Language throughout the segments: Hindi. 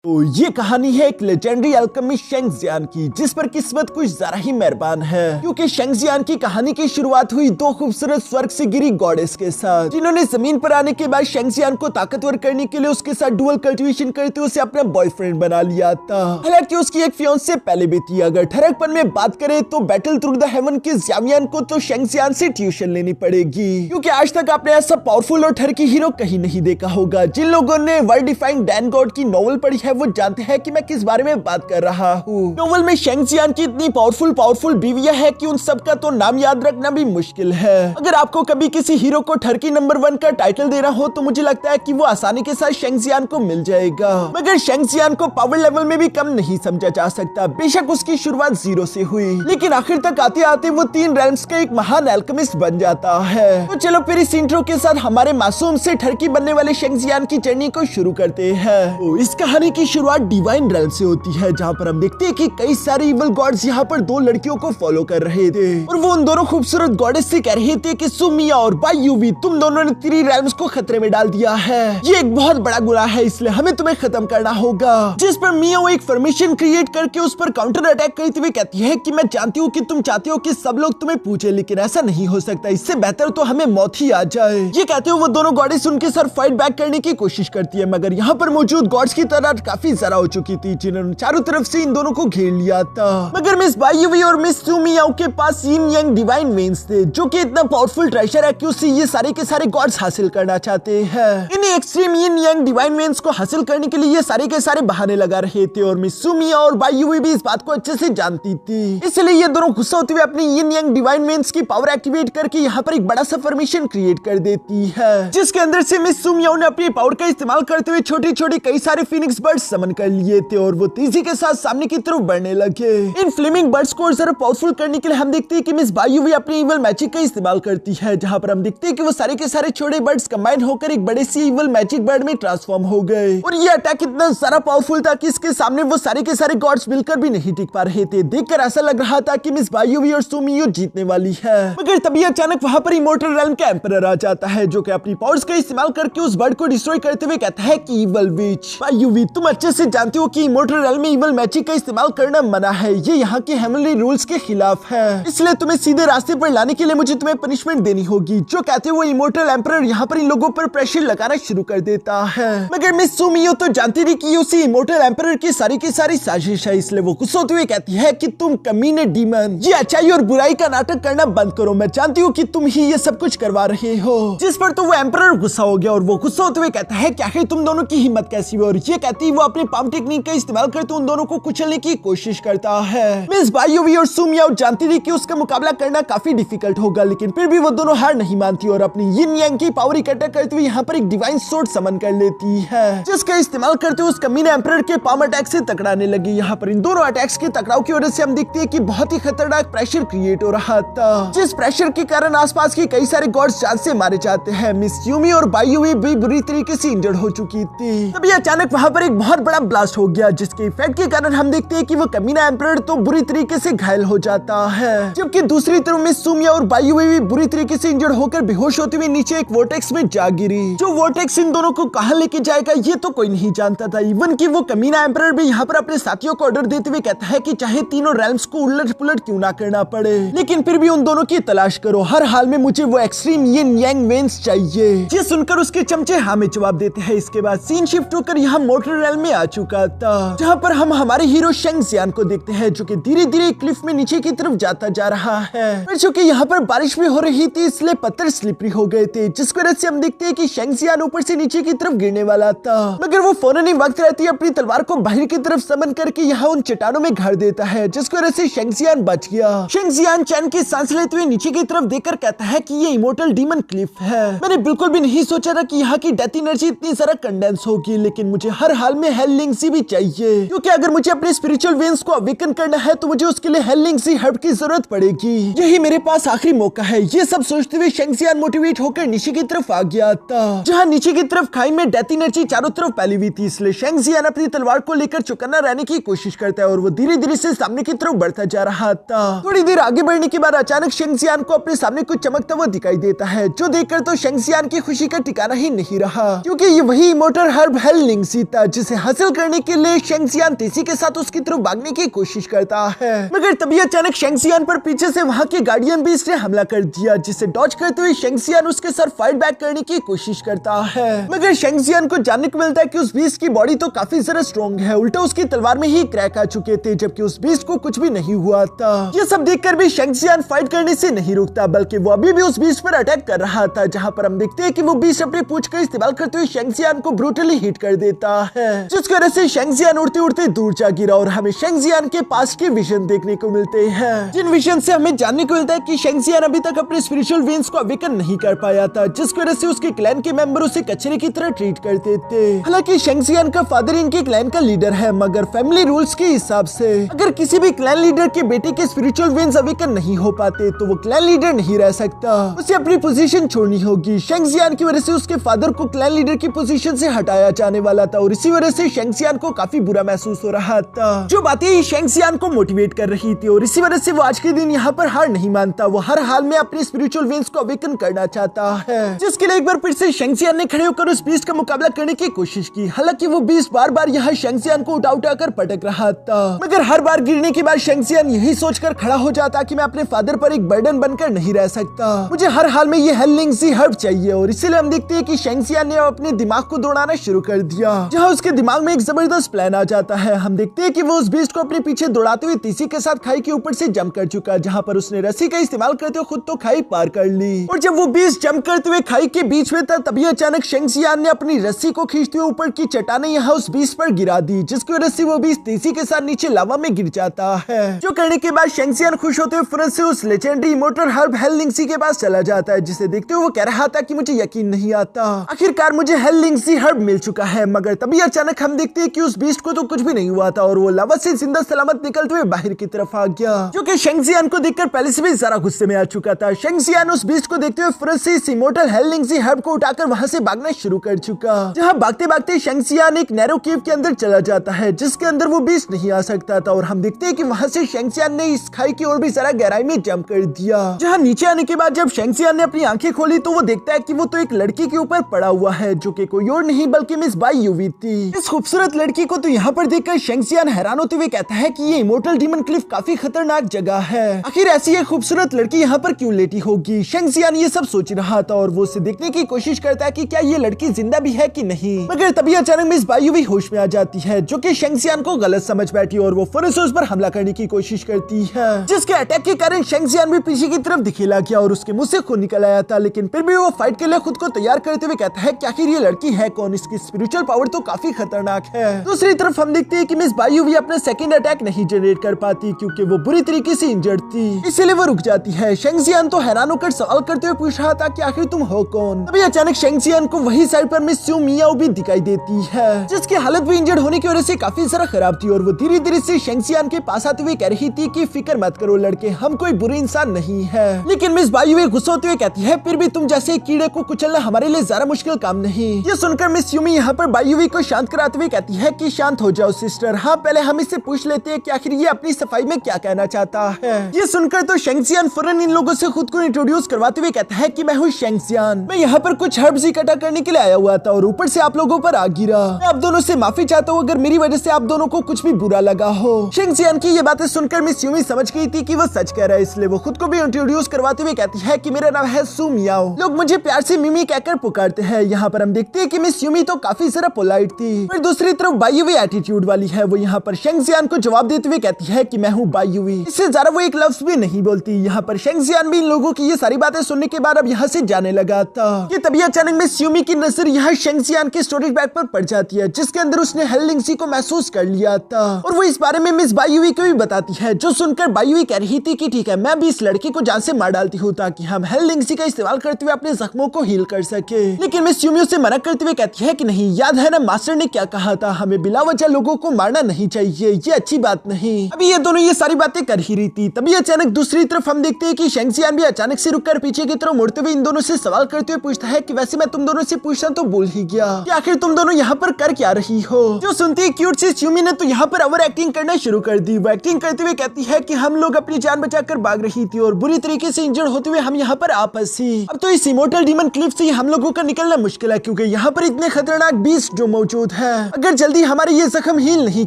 तो ये कहानी है एक लेजेंडरी अल्केमिस्ट शेंगजियान की, जिस पर किस्मत कुछ ज्यादा ही मेहरबान है, क्योंकि शेंगजियान की कहानी की शुरुआत हुई दो खूबसूरत स्वर्ग से गिरी गॉडेस के साथ, जिन्होंने जमीन पर आने के बाद शेंगजियान को ताकतवर करने के लिए उसके साथ डुअल कल्टीवेशन करते उसे अपना बॉयफ्रेंड बना लिया था। हालांकि उसकी एक फियांसे पहले भी थी। अगर ठरकपन में बात करें तो बैटल थ्रू द हेवन के ज़्यामियान को तो शेंगजियान से ट्यूशन लेनी पड़ेगी, क्योंकि आज तक आपने ऐसा पावरफुल और ठरकी हीरो कहीं नहीं देखा होगा। जिन लोगों ने वर्ल्ड डिफाइंग डैन गॉड की नॉवल पढ़ी है वो जानते हैं कि मैं किस बारे में बात कर रहा हूँ। नॉवल में शेंगजियान की इतनी पावरफुल बीवियां है कि उन सब का तो नाम याद रखना भी मुश्किल है। अगर आपको कभी किसी हीरो को ठरकी नंबर 1 का टाइटल देना हो तो मुझे लगता है कि वो आसानी के साथ शेंगजियान को मिल जाएगा। मगर शेंगजियान को पावर लेवल में भी कम नहीं समझा जा सकता। बेशक उसकी शुरुआत 0 से हुई, लेकिन आखिर तक आते आते वो 3 रेल्म्स का एक महान अल्केमिस्ट बन जाता है। तो चलो फिर इस इंट्रो के साथ हमारे मासूम से ठरकी बनने वाले शेंगजियान की जर्नी को शुरू करते हैं। तो इस कहानी की शुरुआत डिवाइन रेल्म से होती है, जहाँ पर हम देखते हैं कि कई सारे इवल गॉड्स यहाँ पर 2 लड़कियों को फॉलो कर रहे थे और वो उन दोनों खूबसूरत गॉडेस से कह रहे थे कि सुमिया और बायुवी, तुम दोनों ने 3 रेल्म्स को खतरे में डाल दिया है। ये एक बहुत बड़ा गुनाह है, इसलिए हमें तुम्हें खत्म करना होगा। जिस पर मिया वो एक फॉर्मेशन क्रिएट करके उस पर काउंटर अटैक करते हुए कहती है कि मैं जानती हूँ कि तुम चाहते हो कि सब लोग तुम्हें पूछे, लेकिन ऐसा नहीं हो सकता। इससे बेहतर तो हमें मौत ही आ जाए। ये कहते हुए वो दोनों गॉडेस उनके साथ फाइट बैक करने की कोशिश करती है, मगर यहाँ पर मौजूद गॉड्स की तरह काफी ज्यादा हो चुकी थी, जिन्होंने चारों तरफ से इन दोनों को घेर लिया था। मगर मिस बायुवी और मिस सुमियाओ के पास यिन यांग डिवाइन वेन्स थे, जो कि इतना पावरफुल ट्रेजर है कि उससे ये सारे के सारे गॉड्स हासिल करना चाहते हैं। In extreme yin Yang divine veins को हासिल करने के लिए ये सारे के सारे बहाने लगा रहे थे और मिस सुमिया और बायुवी भी इस बात को अच्छे से जानती थी। इसलिए ये दोनों गुस्सा होते हुए अपनी यिन यांग डिवाइन वेन्स की पावर एक्टिवेट करके यहाँ पर एक बड़ा सा फॉर्मेशन क्रिएट कर देती है, जिसके अंदर से मिस सुमियाओ ने अपनी पावर का इस्तेमाल करते हुए छोटे छोटे कई सारे फिनिक्स बर्ड्स समन कर लिए थे और वो तेजी के साथ सामने की तरफ बढ़ने लगे। इन फ्लेमिंग बर्ड्स को जरा पावरफुल करने के लिए हम देखते हैं कि मिस बायुवी अपनी इवल मैजिक का इस्तेमाल करती है, जहां पर हम देखते हैं कि वो सारे के सारे छोटे बर्ड्स कंबाइन होकर एक बड़े सी इवल मैजिक बर्ड में ट्रांसफॉर्म हो गए। और ये अटैक इतना ज्यादा पावरफुल था कि इसके सामने वो सारे के सारे गॉड्स मिलकर भी नहीं टिक पा रहे थे। देखकर ऐसा लग रहा था कि मिस बायुवी और सुमियो जीतने वाली है। मगर तभी अचानक वहां पर इमोर्टल रेल्म का एम्परर आ जाता है, जो कि अपनी पावर्स का इस्तेमाल करके उस बर्ड को डिस्ट्रॉय करते हुए कहता है कि इवल विच, बायुवी तुम अच्छे से जानते हो कि इमोर्टल रेल्म में इवल मैजिक का इस्तेमाल करना मना है। ये यहाँ के हेवनली रूल्स के खिलाफ है, इसलिए तुम्हें सीधे रास्ते पर लाने के लिए मुझे तुम्हें पनिशमेंट देनी होगी। जो कहते हुए इमोर्टल एम्परर यहाँ पर इन लोगों पर प्रेशर लगाना शुरू कर देता है। मगर मिस सुमियो तो जानती थी कि उसी इमोर्टल एम्परर की सारी साजिश है, इसलिए वो गुस्सा होते हुए कहती है कि तुम कमीने डीमन, ये अच्छाई और बुराई का नाटक करना बंद करो। मैं जानती हूँ कि तुम ही ये सब कुछ करवा रहे हो। जिस पर तो वो एम्परर गुस्सा हो गया और वो गुस्सा होते हुए कहता है कि आखिर तुम दोनों की हिम्मत कैसी हुई, और ये कहती वो अपने पाम टेक्निक का इस्तेमाल करते उन दोनों को कुचलने की कोशिश करता है। मिस बायुवी और सुमियाओ जानती थी कि उसका मुकाबला करना काफी डिफिकल्ट होगा, लेकिन फिर भी वो दोनों हार नहीं मानती और अपनी यिन यांग की पावर इकट्ठा करते हुए यहाँ पर एक डिवाइन सोर्ड समन कर लेती है, जिसका इस्तेमाल करते हुए उस कमीने एम्परर के पाम अटैक से टकराने लगी। यहाँ पर इन दोनों अटैक्स के टकराव की वजह से हम देखते हैं कि बहुत ही खतरनाक प्रेशर क्रिएट हो रहा था, जिस प्रेशर के कारण आसपास के कई सारे गॉड्स जान से मारे जाते हैं। मिस यूमी और बायुवी भी बुरी तरीके से इंजर्ड हो चुकी थी। तभी अचानक वहाँ पर एक बहुत बड़ा ब्लास्ट हो गया, जिसके इफेक्ट के कारण हम देखते हैं कि वो कमीना एम्परर तो बुरी तरीके से घायल हो जाता है, जबकि दूसरी तरफ में सुमिया और बायुवी भी बुरी तरीके से इंजर्ड होकर बेहोश होते हुए नीचे एक वोर्टेक्स में जा गिरी। जो वोर्टेक्स इन दोनों को कहां लेके जाएगा ये तो कोई नहीं जानता था। इवन कि वो कमीना एम्परर भी यहाँ पर अपने साथियों को ऑर्डर देते हुए कहता है कि चाहे तीनों रेल्म्स को उलट पुलट क्यों ना करना पड़े, लेकिन फिर भी उन दोनों की तलाश करो। हर हाल में मुझे वो एक्सट्रीम यिन यांग वेन्स चाहिए। ये सुनकर उसके चमचे हाँ में जवाब देते हैं। इसके बाद सीन शिफ्ट होकर यहाँ मोटर रेल्म में आ चुका था, जहाँ पर हम हमारे हीरो शेंगजियान को देखते हैं, जो कि धीरे धीरे क्लिफ में नीचे की तरफ जाता जा रहा है। पर चूंकि यहाँ पर बारिश भी हो रही थी, इसलिए पत्थर स्लिपरी हो गए थे, जिसकी वजह से हम देखते हैं कि शेंगजियान ऊपर से नीचे की तरफ गिरने वाला था। मगर वो फौरन ही वक्त रहती है अपनी तलवार को बाहर की तरफ समन करके यहाँ उन चट्टानों में घर देता है, जिसकी वजह से शेंगजियान बच गया। शेंगजियान चैन की सांस लेते हुए नीचे की तरफ देखकर कहता है कि ये इमोर्टल डीमन क्लिफ है। मैंने बिल्कुल भी नहीं सोचा था कि यहाँ की डेथ एनर्जी इतनी सारा कंडेंस होगी, लेकिन मुझे हर हाल में हेल लिंग्सी भी चाहिए, क्योंकि अगर मुझे अपने स्पिरिचुअल वेन्स को अवेकन करना है तो मुझे उसके लिए हेल लिंग्सी हर्ब की जरूरत पड़ेगी। यही मेरे पास आखिरी मौका है। ये सब सोचते हुए शेंगजियान मोटिवेट होकर नीचे की तरफ आ गया था, जहाँ नीचे की तरफ खाई में डेथ एनर्जी चारों तरफ फैली हुई थी। इसलिए शेंगजियान अपनी तलवार को लेकर चौकन्ना रहने की कोशिश करता है और वो धीरे धीरे से सामने की तरफ बढ़ता जा रहा था। थोड़ी देर आगे बढ़ने के बाद अचानक शेंगजियान को अपने सामने कुछ चमकता हुआ दिखाई देता है, जो देखकर तो शेंगजियान की खुशी का ठिकाना ही नहीं रहा, क्योंकि ये वही इमोर्टल हर्ब हेल लिंग्सी था, जिसे जिसे हासिल करने के लिए शेंगजियान तेजी के साथ उसकी तरफ भागने की कोशिश करता है, मगर तभी अचानक शेंगजियान पर पीछे से वहाँ के गार्डियन बीस्ट ने हमला कर दिया, जिसे डॉज करते हुए शेंगजियान उसके साथ फाइट बैक करने की कोशिश करता है। मगर शेंगजियान को जानने को मिलता है कि उस बीस्ट की बॉडी तो काफी ज्यादा स्ट्रॉन्ग है, उल्टा उसकी तलवार में ही क्रैक आ चुके थे, जबकि उस बीस्ट को कुछ भी नहीं हुआ था। ये सब देखकर भी शेंगजियान फाइट करने से नहीं रुकता, बल्कि वो अभी भी उस बीस्ट पर अटैक कर रहा था, जहाँ पर हम देखते हैं कि वो बीस्ट अपनी पूंछ का इस्तेमाल करते हुए शेंगजियान को ब्रूटली हिट कर देता है, जिसकी वजह से शेंगजियान उड़ते उड़ते दूर जा गिरा और हमें शेंगजियान के पास के विजन देखने को मिलते हैं, जिन विजन से हमें जानने को मिलता है कि शेंगजियान अभी तक अपने स्पिरिचुअल वेन्स को अवेकन नहीं कर पाया था, जिसकी वजह से उसके क्लैन के मेंबर उसे कचरे की तरह ट्रीट करते थे। हालांकि शेंगजियान का फादर इनके क्लैन का लीडर है, मगर फैमिली रूल्स के हिसाब से अगर किसी भी क्लैन लीडर के बेटे के स्पिरिचुअल वेन्स अवेकन नहीं हो पाते तो वो क्लैन लीडर नहीं रह सकता, उसे अपनी पोजीशन छोड़नी होगी। शेंगजियान की वजह से उसके फादर को क्लैन लीडर की पोजीशन से हटाया जाने वाला था और इसी वजह से शेंगजियान को काफी बुरा महसूस हो रहा था, जो बातें शेंगजियान को मोटिवेट कर रही थी और इसी वजह से वो आज के दिन यहाँ पर हार नहीं मानता। वो हर हाल में अपने स्पिरिचुअल वेन्स को अवेकन करना चाहता है, जिसके लिए एक बार फिर से शेंगजियान ने खड़े होकर उस बीस्ट का मुकाबला करने की कोशिश की। हालांकि वो बीस्ट बार बार यहाँ शेंगजियान को उठा कर पटक रहा था, मगर हर बार गिरने के बाद शेंगजियान यही सोचकर खड़ा हो जाता कि मैं अपने फादर पर एक बर्डन बनकर नहीं रह सकता, मुझे हर हाल में ये हेलिंगजी हर्ब चाहिए। और इसीलिए हम देखते हैं कि शेंगजियान ने अपने दिमाग को दौड़ाना शुरू कर दिया, जहाँ उसके दिमाग में एक जबरदस्त प्लान आ जाता है। हम देखते हैं कि वो उस बीस्ट को अपने पीछे दौड़ाते हुए तीसी के साथ खाई के ऊपर से जंप कर चुका, जहाँ पर उसने रस्सी का इस्तेमाल करते हुए खुद तो खाई पार कर ली। और जब वो बीस्ट जंप करते हुए खाई के बीच में था, तभी अचानक शेंगजियान ने अपनी रस्सी को खींचते हुए ऊपर की चट्टानें यहाँ उस बीस्ट पर गिरा दी, जिसकी वजह से वो बीस्ट तीसी के साथ नीचे लावा में गिर जाता है, जो करने के बाद शेंगजियान खुश होते हुए फौरन से उस लेजेंडरी इमोर्टल हर्ब हेलिंगजी के पास चला जाता है, जिसे देखते हुए वो कह रहा था कि मुझे यकीन नहीं आता, आखिरकार मुझे हेलिंगजी हर्ब मिल चुका है। मगर तभी अचानक हम देखते हैं कि उस बीस्ट को तो कुछ भी नहीं हुआ था और वो लावा से जिंदा सलामत निकलते हुए बाहर की तरफ आ गया, जो कि शेंगजियान को देखकर पहले से भी जरा गुस्से में आ चुका था। शेंगजियान उस बीस्ट को देखते हुए फौरन से इस इमोर्टल हेलिंगजी हर्ब को उठाकर वहां से भागना शुरू कर चुका, जहां भागते भागते शेंगजियान एक नैरो केव के अंदर चला जाता है, जिसके अंदर वो बीस्ट नहीं आ सकता था। और हम देखते हैं कि वहां से शेंगजियान ने इस खाई की ओर भी जरा गहराई में जंप कर दिया, जहां नीचे आने के बाद जब शेंगजियान ने अपनी आंखें खोली तो वो देखता है कि वो तो एक लड़की के ऊपर पड़ा हुआ है, जो कि कोई और नहीं बल्कि मिस बाई यूवी थी। इस खूबसूरत लड़की को तो यहाँ पर देखकर शेंगजियान हैरान होते हुए कहता है कि ये इमोर्टल डीमन क्लिफ काफी खतरनाक जगह है, आखिर ऐसी एक खूबसूरत लड़की यहाँ पर क्यों लेटी होगी। शेंगजियान ये सब सोच रहा था और वो उसे देखने की कोशिश करता है कि क्या ये लड़की जिंदा भी है कि नहीं, मगर तभी अचानक मिस बाई यूवी होश में आ जाती है, जो कि शेंगजियान को गलत समझ बैठी और वो फौरन से उस पर हमला करने की कोशिश करती है, जिसके अटैक के कारण शेंगजियान भी पीछे की तरफ दिखेला गया और उसके मुंह से खून निकल आया था। लेकिन फिर भी वो फाइट के लिए खुद को तैयार करते हुए कहता है कि आखिर ये लड़की है कौन, इसकी स्पिरिचुअल पावर तो काफी खतरनाक है। दूसरी तरफ हम देखते हैं कि मिस बाई यूवी अपना सेकंड अटैक नहीं जनरेट कर पाती, क्योंकि वो बुरी तरीके से इंजर्ड थी, इसलिए वो रुक जाती है। शेंगजियान तो हैरान होकर सवाल करते हुए पूछ रहा था कि आखिर तुम हो कौन। तभी अचानक शेंगजियान को वही साइड पर मिस स्यू मियाओ भी दिखाई देती है, जिसकी हालत भी इंजर्ड होने की वजह से काफी ज्यादा खराब थी और वो धीरे धीरे से शेंगजियान के पास आते हुए कह रही थी कि फिक्र मत करो लड़के, हम कोई बुरे इंसान नहीं है। लेकिन मिस बाई यूवी गुस्सा होते हुए कहती है फिर भी तुम जैसे कीड़े को कुचलना हमारे लिए ज्यादा मुश्किल काम नहीं। ये सुनकर मिस यूमी यहाँ पर बाई यूवी को शांत कराते हुए कहती है कि शांत हो जाओ सिस्टर, हाँ पहले हम इससे पूछ लेते हैं कि आखिर ये अपनी सफाई में क्या कहना चाहता है। ये सुनकर तो शेंगजियान फौरन इन लोगों से खुद को इंट्रोड्यूस करवाते हुए कहता है कि मैं हूँ शेंगजियान, मैं यहाँ पर कुछ हर्ब्स इकट्ठा करने के लिए आया हुआ था और ऊपर से आप लोगों पर आ गिरा। मैं आप दोनों से माफी चाहता हूँ अगर मेरी वजह से आप दोनों को कुछ भी बुरा लगा हो। शेंगजियान की ये बातें सुनकर मिस यूमी समझ गई थी कि वो सच कह रहा है, इसलिए वो खुद को भी इंट्रोड्यूस करवाते हुए कहती है कि मेरा नाम है सू मियाओ, लोग मुझे प्यार से मिमी कहकर पुकारते हैं। यहाँ पर हम देखते हैं कि मिस यूमी तो काफी जरा पोलाइट थी, पर दूसरी तरफ बाई यूवी एटीट्यूड वाली है। वो यहाँ पर शेंगजियान को जवाब देते हुए कहती है कि मैं हूँ बाई यूवी, इससे ज्यादा वो एक लफ्ज भी नहीं बोलती। यहाँ पर शेंगजियान भी इन लोगों की ये सारी बातें सुनने के बाद अब यहाँ से जाने लगा था कि तभी अचानक मिस यूमी की नजर यहाँ शेंगजियान के स्टोरेज बैग पर पड़ जाती है, जिसके अंदर उसने हेलिंगजी को महसूस कर लिया था और वो इस बारे में मिस बाई यूवी को भी बताती है, जो सुनकर बाई यूवी कह रही थी कि ठीक है मैं भी इस लड़की को जान से मार डालती हूँ ताकि हम हेलिंगजी का इस्तेमाल करते हुए अपने जख्मों को हील कर सके। लेकिन मिस यूमी उसे मना करते हुए कहती है कि नहीं, याद है ना मास्टर ने क्या कहा था, हमें बिला वजह लोगों को मारना नहीं चाहिए, ये अच्छी बात नहीं। अभी ये दोनों ये सारी बातें कर ही रही थी, तभी अचानक दूसरी तरफ हम देखते हैं कि शेंगजियान भी अचानक से रुककर पीछे की तरफ मुड़ते हुए इन दोनों से सवाल करते हुए पूछता है कि वैसे मैं तुम दोनों से पूछना तो भूल ही गया कि आखिर तुम दोनों यहाँ पर कर क्या रही हो। जो सुनती है क्यूट सी यूमी ने तो यहाँ पर ओवर एक्टिंग करना शुरू कर दी। वो एक्टिंग करते हुए कहती है कि हम लोग अपनी जान बचाकर भाग रही थी और बुरी तरीके से इंजर्ड होते हुए हम यहाँ पर आ फंसी। अब तो इस इमोर्टल डीमन क्लिफ से हम लोगों का निकलना मुश्किल है, क्योंकि यहाँ पर इतने खतरनाक बीस्ट जो मौजूद है। अगर जल्दी हमारे ये जख्म हील नहीं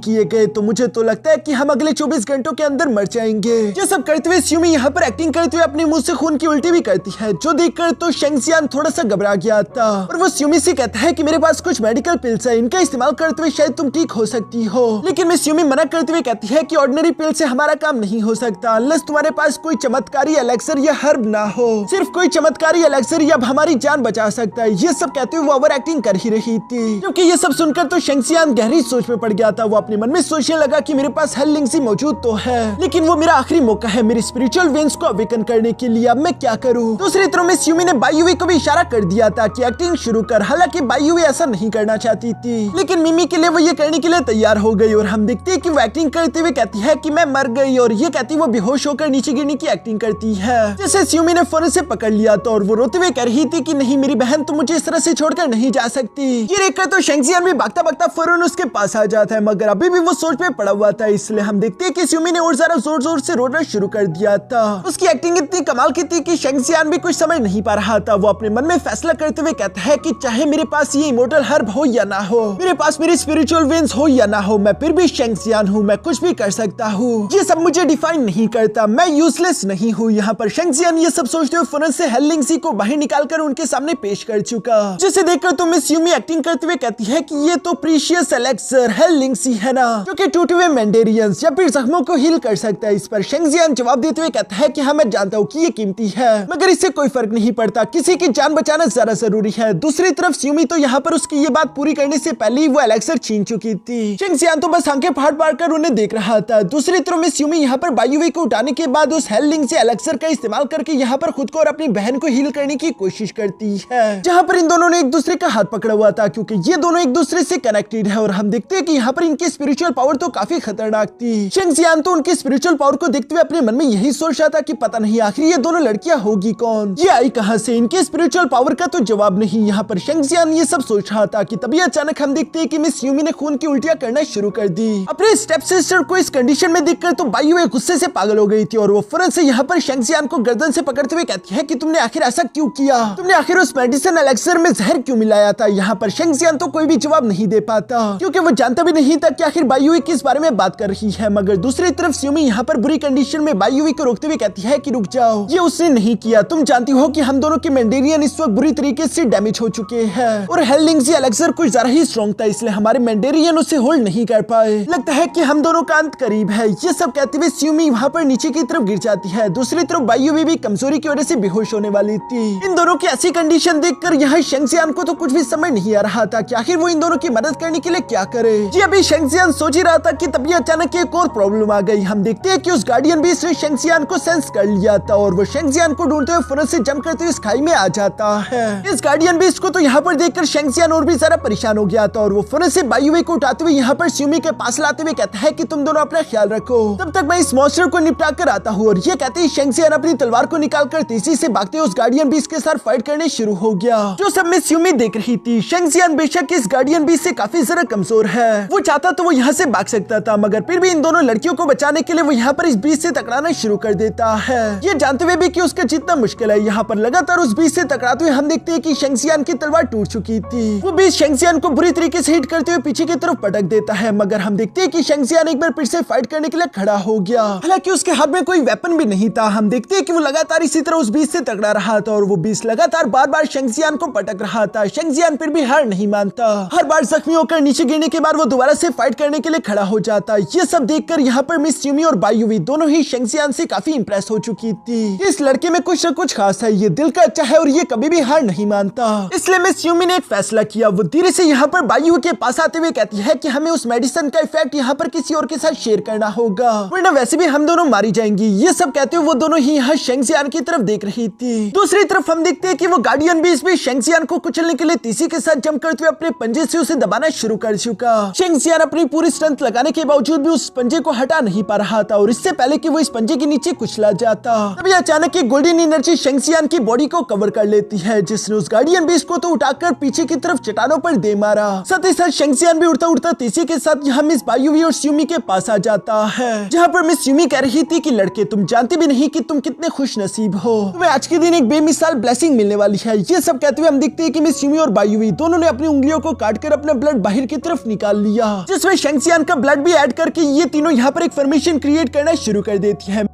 किए गए तो मुझे तो लगता है कि हम अगले 24 घंटों के अंदर मर जाएंगे। ये सब करते हुए स्यूमी यहाँ पर एक्टिंग करते हुए अपने मुंह से खून की उल्टी भी करती है, जो देखकर तो शेंगजियान थोड़ा सा घबरा गया था और वो स्यूमी से कहता है कि मेरे पास कुछ मेडिकल पिल्स है, इनका इस्तेमाल करते हुए शायद तुम ठीक हो सकती हो। लेकिन मैं स्यूमी मना करते हुए कहती है कि ऑर्डिनरी पिल से हमारा काम नहीं हो सकता अनलेस तुम्हारे पास कोई चमत्कारी एलेक्सर या हर्ब ना हो। सिर्फ कोई चमत्कारी एलेक्सर या हमारी जान बचा सकता है। ये सब कहते हुए वो ओवर एक्टिंग कर ही रही थी। क्योंकि ये सब सुनकर तो शेंगजियान गहरी सोच में पड़ गया था। वो अपने मन में सोचने लगा कि मेरे पास हेल लिंक्सी मौजूद तो है, लेकिन वो मेरा आखिरी मौका है मेरी स्पिरिचुअल वेन्स को अवेकन करने के लिए। अब मैं क्या करूं? दूसरी तरफ में स्यूमी ने बायुवी को भी इशारा कर दिया था कि एक्टिंग शुरू कर। हालांकि बायुवी ऐसा नहीं करना चाहती थी, लेकिन मिमी के लिए वो ये करने के लिए तैयार हो गई और हम देखते हैं कि वो एक्टिंग करते हुए कहती है कि मैं मर गई और ये कहती वो बेहोश होकर नीचे गिरने की एक्टिंग करती है, जिसे स्यूमी ने फौरन से पकड़ लिया था और वो रोते हुए कह रही थी कि नहीं मेरी बहन तो मुझे इस तरह से छोड़कर नहीं जा सकती। ये देखकर तो शेंगजियान भी भागता भागता फौरन उसके पास आ जाता है, मगर अभी भी वो सोच में पड़ा हुआ था। इसलिए हम देखते हैं कि स्यूमी ने और ज्यादा जोर जोर से रोना शुरू कर दिया था। उसकी एक्टिंग इतनी कमाल की थी कि शेंगजियान भी कुछ समझ नहीं पा रहा था। वो अपने मन में फैसला करते हुए कहता है कि चाहे मेरे पास ये इमोर्टल हर्ब हो या ना हो, मेरे पास मेरी स्पिरिचुअल वेन्स हो या ना हो, मैं फिर भी शेंगजियान हूँ, मैं कुछ भी कर सकता हूँ। ये सब मुझे डिफाइन नहीं करता, मैं यूजलेस नहीं हूँ। यहाँ पर शेंगजियान ये सब सोचते हुए फौरन से हेल लिंक्सी को बाहर निकालकर उनके सामने पेश कर चुका, जिसे देखकर तो मिस यूमी एक्टिंग करते हुए कहती है कि ये तो प्रीशियस एलेक्सर हेल लिंक्सी है ना, जो कि टूटे हुए मेंडेरियंस या फिर जख्मों को हील कर सकता है। इस पर शेंगजियान जवाब देते हुए कहता है कि हाँ मैं जानता हूँ कि ये कीमती है, मगर इससे कोई फर्क नहीं पड़ता, किसी की जान बचाना ज्यादा जरूरी है। दूसरी तरफ स्यूमी तो यहाँ पर उसकी ये बात पूरी करने से पहले ही वो एलेक्सर छीन चुकी थी। शेंगजियान तो बस आंखें फाड़ फाड़ कर उन्हें देख रहा था। दूसरी तरफ में स्यूमी यहाँ पर बायुवी को उठाने के बाद उस हेल लिंक से एलेक्सर का इस्तेमाल करके यहाँ पर खुद को और अपनी बहन को हील करने की कोशिश करती है, जहाँ पर इन दोनों ने एक दूसरे का हाथ पकड़ा हुआ था, क्योंकि ये दोनों एक दूसरे से कनेक्टेड है। और हम देखते हैं कि यहाँ पर इनकी स्पिरिचुअल पावर तो काफी खतरनाक थी। शेंगजियान तो उनकी स्पिरिचुअल पावर को देखते हुए अपने मन में यही सोच रहा था कि पता नहीं आखिर ये दोनों लड़कियां होगी कौन, ये आई कहां से, इनके स्पिरिचुअल पावर का तो जवाब नहीं। यहाँ पर शेंगजियान ये सब सोच रहा था कि तभी अचानक हम देखते हैं कि मिस यूमी ने खून की उल्टियां करना शुरू कर दी। अपने स्टेप सिस्टर को इस कंडीशन में देखकर तो बायुवी गुस्से से पागल हो गई थी और वो फौरन से यहाँ पर शेंगजियान को गर्दन से पकड़ते हुए कहती है कि तुमने आखिर ऐसा क्यों किया, तुमने आखिर उस मेडिसिन एलेक्सर में जहर क्यों मिलाया था। यहाँ पर शेंगजियान तो कोई भी जवाब नहीं दे पाता, क्योंकि वो जानता भी नहीं था कि आखिर बायुवी किस बारे में बात कर रही है। मगर दूसरी तरफ स्यूमी यहाँ पर बुरी कंडीशन में बायुवी को रोकते हुए कहती है कि रुक जाओ, ये उसने नहीं किया, तुम जानती हो कि हम दोनों के मेंडेरियन इस वक्त बुरी तरीके से डैमेज हो चुके हैं और हेल लिंक्सी एलेक्सर कुछ ज्यादा ही स्ट्रॉन्ग था, इसलिए हमारे मेंडेरियन उसे होल्ड नहीं कर पाए। लगता है कि हम दोनों का अंत करीब है। ये सब कहते हुए स्यूमी वहाँ पर नीचे की तरफ गिर जाती है। दूसरी तरफ बायुवी भी कमजोरी की वजह से बेहोश होने वाली थी। इन दोनों की ऐसी कंडीशन देखकर यहाँ शेंगजियान को तो कुछ भी समझ नहीं आ रहा था कि आखिर वो इन दोनों की मदद करने के लिए क्या करे। जी अभी शेंगजियान सोच ही रहा था कि तभी अचानक एक और प्रॉब्लम आ गई। हम देखते हैं कि उस गार्डियन बीस्ट ने शेंगजियान को सेंस कर लिया था और वो शेंगजियान को ढूंढते हुए फौरन से जंप करते हुए इस खाई में आ जाता है। इस गार्डियन बीस्ट को तो यहाँ पर देखकर शेंगजियान और भी ज्यादा परेशान हो गया था और वो फौरन से बायुवी को उठाते हुए यहाँ पर स्यूमी के पास लाते हुए कहता है कि तुम दोनों अपना ख्याल रखो, तब तक मैं इस मॉन्स्टर को निपटा कर आता हूँ। और ये कहते ही शेंगजियान अपनी तलवार को निकालकर तेजी से भागते हुए उस गार्डियन बीस्ट के साथ फाइट करने शुरू हो गया, जो सब में स्यूमी देख रही थी। शेंगजियान बेशक इस गार्डियन बीस्ट से काफी ज्यादा कमजोर है, वो चाहता तो वो यहाँ से भाग सकता था, मगर फिर भी इन दोनों लड़कियों को बचाने के लिए वो यहाँ पर इस बीस्ट से टकराना शुरू कर देता है, ये जानते हुए भी कि उसका जीतना मुश्किल है। यहाँ पर लगातार उस बीस्ट से टकराते हुए हम देखते हैं कि शेंगजियान की तलवार टूट चुकी थी। वो बीस्ट शेंगजियान को बुरी तरीके से हिट करते हुए पीछे की तरफ पटक देता है, मगर हम देखते हैं कि शेंगजियान एक बार फिर से फाइट करने के लिए खड़ा हो गया। हालांकि उसके हाथ में कोई वेपन भी नहीं था। हम देखते हैं कि वो लगातार इसी तरह उस बीस्ट से टकरा रहा था और वो बीस्ट लगातार बार बार शेंगजियान को पटक रहा था। शेंगजियान फिर भी हार नहीं मानता। हर बार जख्मी होकर नीचे गिरने के बाद वो दोबारा से फाइट करने के लिए खड़ा हो जाता। ये सब देखकर यहाँ पर मिस यूमी और बायुवी दोनों ही शेंगजियान से काफी इंप्रेस हो चुकी थी। इस लड़के में कुछ न कुछ खास है, ये दिल का अच्छा है और ये कभी भी हार नहीं मानता। इसलिए मिस यूमी ने एक फैसला किया। वो धीरे से यहाँ पर बायुवी के पास आते हुए कहती है कि हमें उस मेडिसिन का इफेक्ट यहाँ पर किसी और के साथ शेयर करना होगा, वरना वैसे भी हम दोनों मारी जाएंगी। ये सब कहते हुए वो दोनों ही यहाँ शेंगजियान की तरफ देख रही थी। दूसरी तरफ हम देखते हैं कि वो गार्डियन बीस्ट भी शेंगजियान को कुचलने के लिए तीसी के साथ जंप करते हुए अपने पंजे से उसे दबाना शुरू कर चुका। शेंगजियान अपनी पूरी स्ट्रेंथ लगाने के बावजूद भी उस पंजे को हटा नहीं पा रहा था और इससे पहले कि वो इस पंजे के नीचे कुचला जाता, तभी अचानक एक गोल्डन एनर्जी शेंगजियान की बॉडी को कवर कर लेती है, जिसने उस गार्डियन बीस्ट को तो उठाकर पीछे की तरफ चट्टानों पर दे मारा। साथ ही साथ शेंगजियान भी उड़ता उड़ता तीसी के साथ यहाँ मिस बायुवी और स्यूमी के पास आ जाता है, जहाँ पर मिस स्यूमी कह रही थी कि लड़के तुम जानते भी नहीं कि तुम कितने खुश नसीब हो, तुम्हें आज के दिन एक बेमिसाल ब्लेसिंग मिलने वाली है। ये सब कहते हुए हम देखते हैं कि मिस स्यूमी और बायुवी दोनों ने अपनी उंगलियों को काटकर अपना ब्लड बाहर की तरफ निकाल लिया, जिसमें शेंगजियान का ब्लड भी ऐड करके ये तीनों यहाँ पर एक फॉर्मेशन क्रिएट करना शुरू कर देती है।